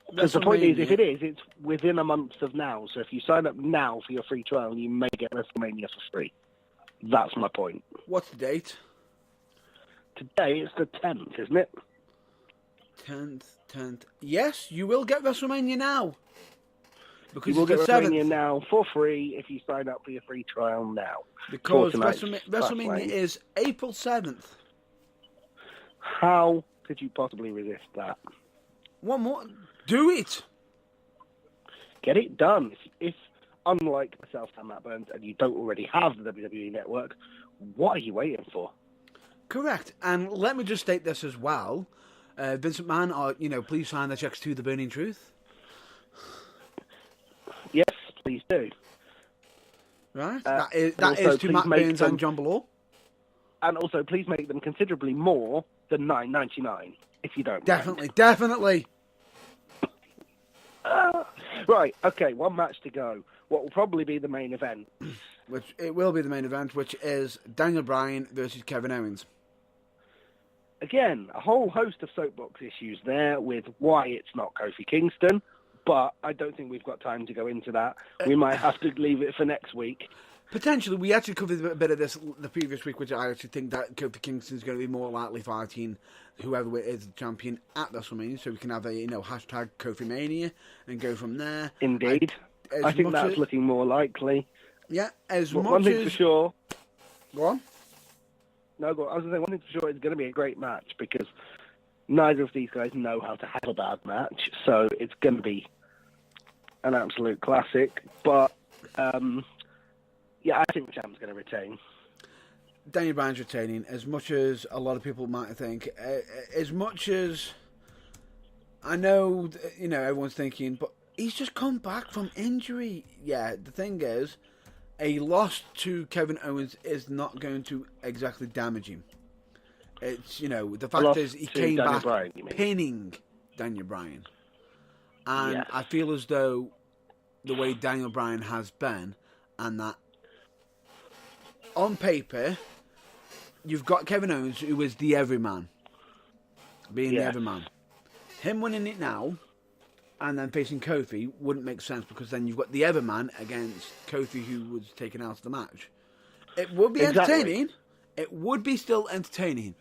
Because the point is, if it is, it's within a month of now. So if you sign up now for your free trial, you may get WrestleMania for free. That's my point. What's the date? Today it's the 10th, isn't it? 10th. Yes, you will get WrestleMania now. Because you will get WrestleMania now for free if you sign up for your free trial now. Because WrestleMania is April 7th. How could you possibly resist that? One more. Do it. Get it done. If unlike myself and Matt Burns, and you don't already have the WWE Network, what are you waiting for? Correct. And let me just state this as well. Vince McMahon, please sign the checks to The Burning Truth. Yes, please do. Right. That is to Matt Burns and John Belaw. And also, please make them considerably more than $9.99, if you don't mind. Definitely. Right, okay, one match to go. What will probably be the main event. It will be the main event, which is Daniel Bryan versus Kevin Owens. Again, a whole host of soapbox issues there with why it's not Kofi Kingston, but I don't think we've got time to go into that. We might have to leave it for next week. Potentially, we actually covered a bit of this the previous week, which I actually think that Kofi Kingston is going to be more likely fighting whoever is the champion at WrestleMania, so we can have a hashtag Kofi Mania and go from there. Indeed, I think that's looking more likely. Yeah, one thing for sure. Go on. No, go on. I was going to say one thing for sure. It's going to be a great match because neither of these guys know how to have a bad match, so it's going to be an absolute classic. But yeah, I think the champ's going to retain. Daniel Bryan's retaining, as much as a lot of people might think. As much as I know, everyone's thinking, but he's just come back from injury. Yeah, the thing is, a loss to Kevin Owens is not going to exactly damage him. It's, the fact is he came back pinning Daniel Bryan. And yes. I feel as though the way Daniel Bryan has been, and that on paper, you've got Kevin Owens, who is the everyman. The everyman. Him winning it now, and then facing Kofi, wouldn't make sense, because then you've got the everman against Kofi, who was taken out of the match. It would be entertaining. It would be still entertaining.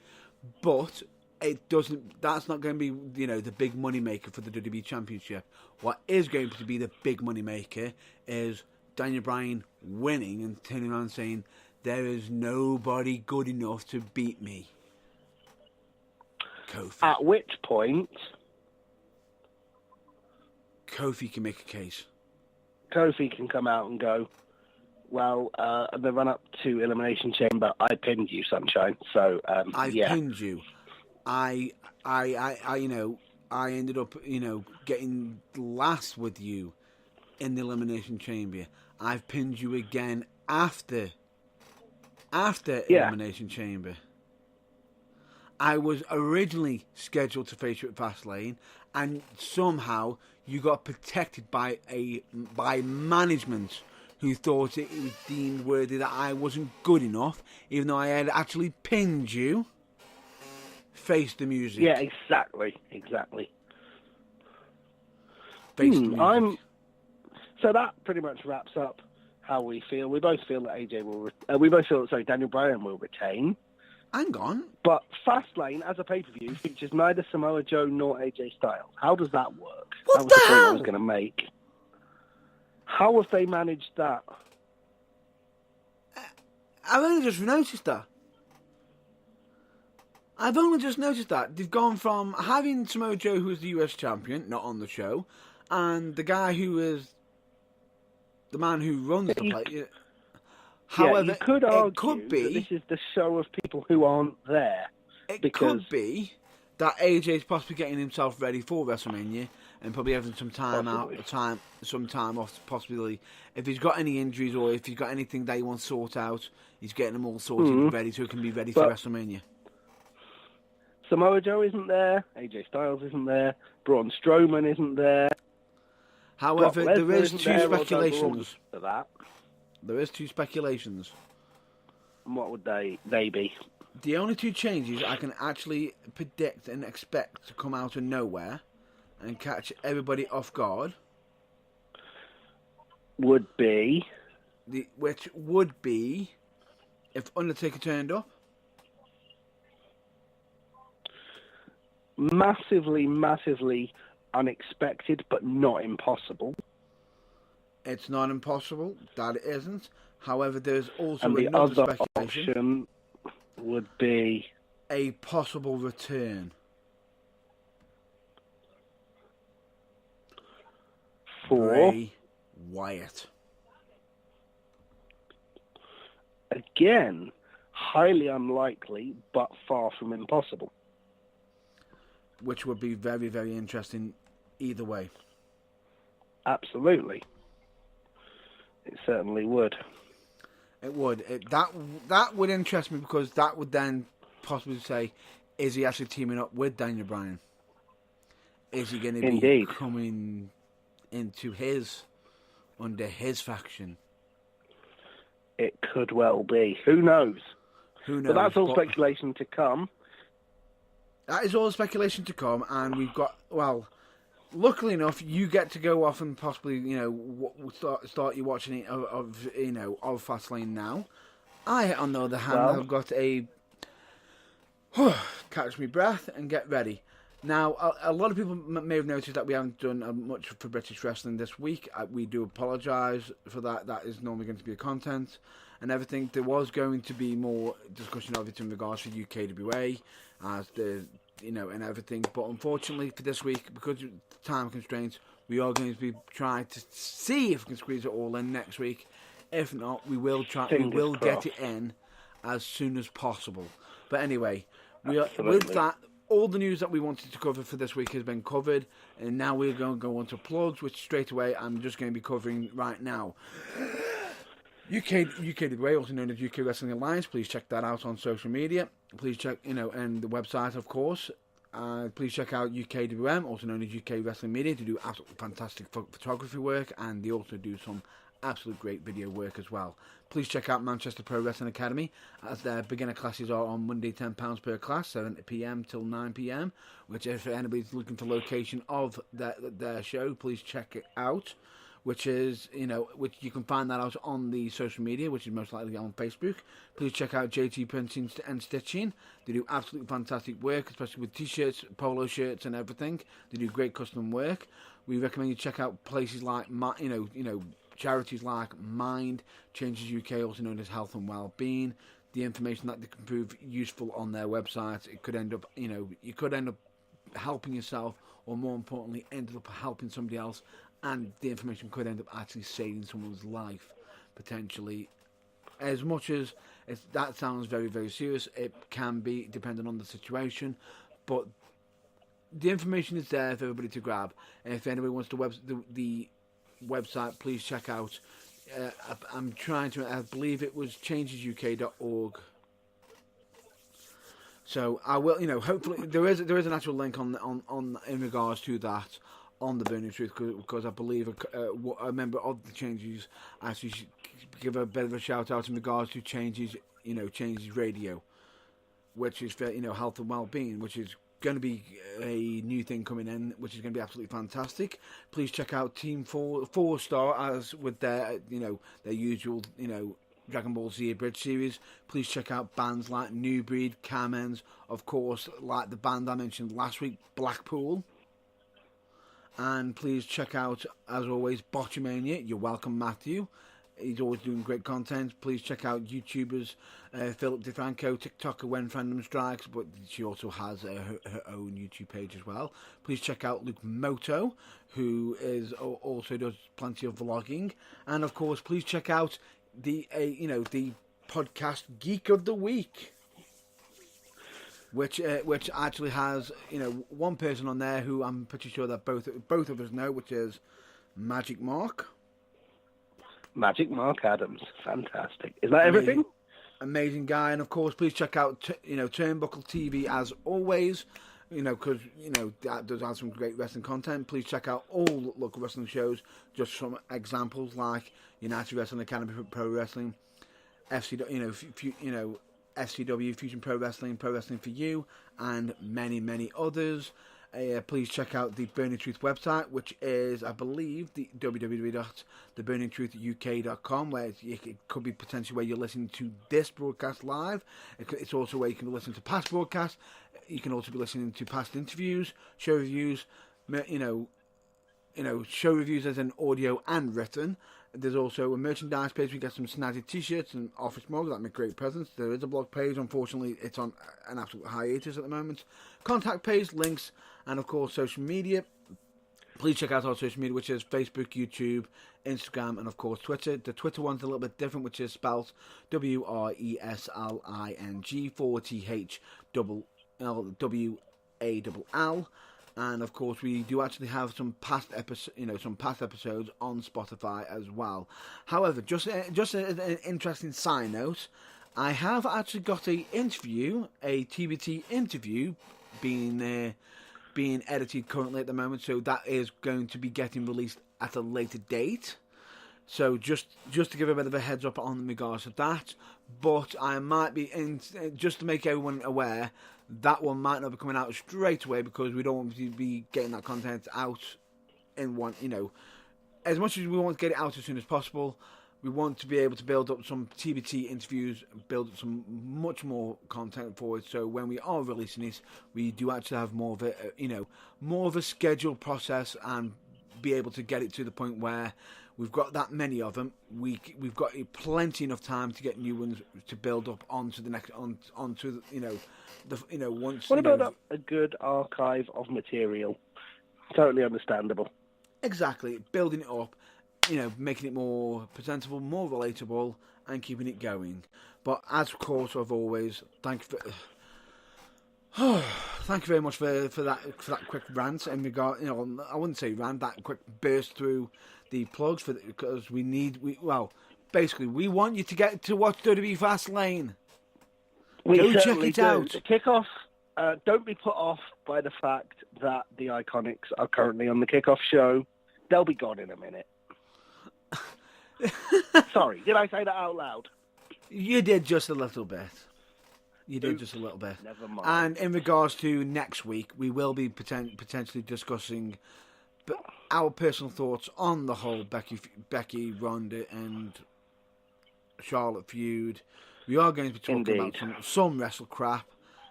But it doesn't. That's not going to be, the big money maker for the WWE Championship. What is going to be the big money maker is Daniel Bryan winning and turning around and saying, "There is nobody good enough to beat me." Kofi. At which point, Kofi can make a case. Kofi can come out and go, "Well, the run up to Elimination Chamber, I pinned you, sunshine." So I pinned you. I I ended up, getting last with you in the Elimination Chamber. I've pinned you again after Elimination Chamber. I was originally scheduled to face you at Fastlane, and somehow you got protected by management who thought it was deemed worthy that I wasn't good enough, even though I had actually pinned you. Face the music. Yeah, exactly. Face the music. So that pretty much wraps up how we feel. We both feel that Daniel Bryan will retain. Hang on. But Fastlane, as a pay-per-view, features neither Samoa Joe nor AJ Styles. How does that work? What that was the the point hell? I was going to make. How have they managed that? I've only just noticed that. They've gone from having Samoa Joe, who is the US champion, not on the show, and the guy who is the man who runs the place. However, you could argue it could be that this is the show of people who aren't there. It could be that AJ's possibly getting himself ready for WrestleMania and probably having some time some time off. Possibly, if he's got any injuries or if he's got anything that he wants to sort out, he's getting them all sorted and ready so he can be ready for WrestleMania. Samoa Joe isn't there. AJ Styles isn't there. Braun Strowman isn't there. However, there is two speculations. For that. There is two speculations. And what would they be? The only two changes I can actually predict and expect to come out of nowhere and catch everybody off guard would be if Undertaker turned up. Massively unexpected, but not impossible. It's not impossible. That it isn't. However, there's also and the another other speculation. Option would be a possible return for Bray Wyatt. Again, highly unlikely, but far from impossible. Which would be very, very interesting either way. Absolutely. It certainly would. It would. That would interest me because that would then possibly say, is he actually teaming up with Daniel Bryan? Is he going to be coming into under his faction? It could well be. Who knows? But that's all speculation to come. That is all speculation to come, and we've got, luckily enough, you get to go off and possibly, start you watching it of Fastlane now. I, on the other hand, have got catch me breath and get ready. Now, a lot of people may have noticed that we haven't done much for British wrestling this week. We do apologise for that. That is normally going to be the content and everything. There was going to be more discussion of it in regards to UKWA, as and everything. But unfortunately for this week, because of time constraints, we are going to be trying to see if we can squeeze it all in next week. If not, we will try. We will get it in as soon as possible. But anyway, with that. All the news that we wanted to cover for this week has been covered, and now we're going to go on to plugs, which straight away I'm just going to be covering right now. UKWA, also known as UK Wrestling Alliance, please check that out on social media. Please check, and the website, of course. Please check out UKWM, also known as UK Wrestling Media, to do absolutely fantastic photography work, and they also do some absolute great video work as well. Please check out Manchester Pro Wrestling Academy, as their beginner classes are on Monday, £10 per class, 7 p.m. till 9 p.m, which if anybody's looking for location of their show, please check it out, which is, which you can find that out on the social media, which is most likely on Facebook. Please check out JT Printing and Stitching. They do absolutely fantastic work, especially with t-shirts, polo shirts and everything. They do great custom work. We recommend you check out places like, charities like Mind Changes UK, also known as Health and Wellbeing. The information that they can prove useful on their website, it could end up, you could end up helping yourself, or more importantly, end up helping somebody else, and the information could end up actually saving someone's life, potentially. As much as that sounds very, very serious, it can be, depending on the situation, but the information is there for everybody to grab. And if anybody wants the website, please check out. I'm trying to. I believe it was changesuk.org. So I will, hopefully there is an actual link on in regards to that on the Burning Truth, because I believe a member of the Changes actually should give a bit of a shout out in regards to Changes Radio, which is for health and well-being, which is going to be a new thing coming in, which is going to be absolutely fantastic. Please check out Team 4 Star as with their their usual Dragon Ball Z Bridge series. Please check out bands like New Breed, Carmen's, of course, like the band I mentioned last week, Blackpool. And please check out, as always, Botchamania. You're welcome, Matthew. He's always doing great content. Please check out YouTubers, Philip DeFranco, TikToker When Fandom Strikes, but she also has her own YouTube page as well. Please check out Luke Moto, who also does plenty of vlogging. And of course, please check out the podcast Geek of the Week, which actually has one person on there who I'm pretty sure that both of us know, which is Magic Mark Adams. Fantastic. Is that everything? Amazing guy. And of course, please check out Turnbuckle TV as always, because that does have some great wrestling content. Please check out all local wrestling shows. Just some examples like United Wrestling Academy Pro Wrestling, FCW Fusion Pro Wrestling for You, and many, many others. Please check out the Burning Truth website, which is, I believe, the www.theburningtruthuk.com, where it could be potentially where you're listening to this broadcast live. It's also where you can listen to past broadcasts. You can also be listening to past interviews, show reviews, show reviews as in audio and written. There's also a merchandise page. We get some snazzy t-shirts and office mugs that make great presents. There is a blog page. Unfortunately, it's on an absolute hiatus at the moment. Contact page, links, and of course, social media. Please check out our social media, which is Facebook, YouTube, Instagram, and of course, Twitter. The Twitter one's a little bit different, which is spelled WRESLING4THWALL. And of course, we do actually have some past episodes on Spotify as well. However, just an interesting side note, I have actually got a TBT interview, being edited currently at the moment. So that is going to be getting released at a later date. So just to give a bit of a heads up on regards to that, but I might be just to make everyone aware. That one might not be coming out straight away because we don't want to be getting that content out in one, as much as we want to get it out as soon as possible, we want to be able to build up some TBT interviews, build up some much more content for it. So when we are releasing this, we do actually have more of a scheduled process and be able to get it to the point where we've got that many of them. We've got plenty enough time to get new ones to build up onto the next onto once. What about a good archive of material? Totally understandable. Exactly, building it up, making it more presentable, more relatable, and keeping it going. But as of course I've always, thank you very much for that quick rant in regard. I wouldn't say rant, that quick burst through the plugs because we want you to get to watch WWE Fastlane. Go check it out. The kickoff. Don't be put off by the fact that the Iconics are currently on the kickoff show. They'll be gone in a minute. Sorry, did I say that out loud? You did just a little bit. Never mind. And in regards to next week, we will be potentially discussing our personal thoughts on the whole Becky, Ronda, and Charlotte feud. We are going to be talking about some wrestle crap.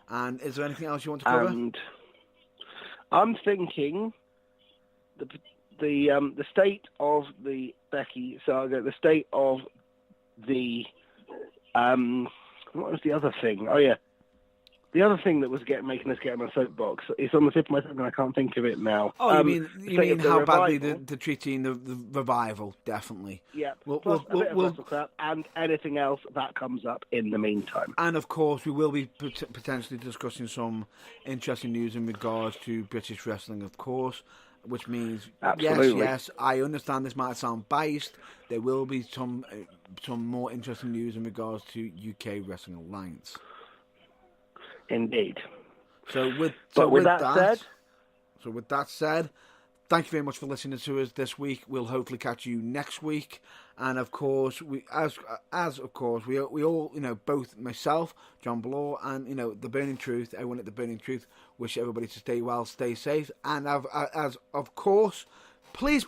And is there anything else you want to cover? And I'm thinking the state of the Becky saga, the state of the what was the other thing? Oh yeah, The other thing that was making us get on my soapbox is on the tip of my tongue, and I can't think of it now. Oh, you mean how badly they're treating the revival? Definitely. Yeah. Plus a bit of wrestle crap and anything else that comes up in the meantime. And of course, we will be potentially discussing some interesting news in regards to British wrestling, of course. Which means, yes, I understand this might sound biased. There will be some more interesting news in regards to UK Wrestling Alliance. Indeed. So with that said, thank you very much for listening to us this week. We'll hopefully catch you next week. And of course, we all, both myself, John Bloor, and the Burning Truth, everyone at the Burning Truth, wish everybody to stay well, stay safe, and as of course, please,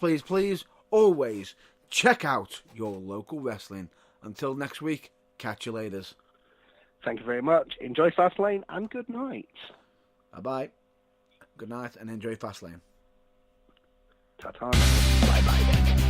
always check out your local wrestling. Until next week, catch you later. Thank you very much. Enjoy Fastlane and good night. Bye-bye. Good night and enjoy Fastlane. Ta-ta. Bye-bye.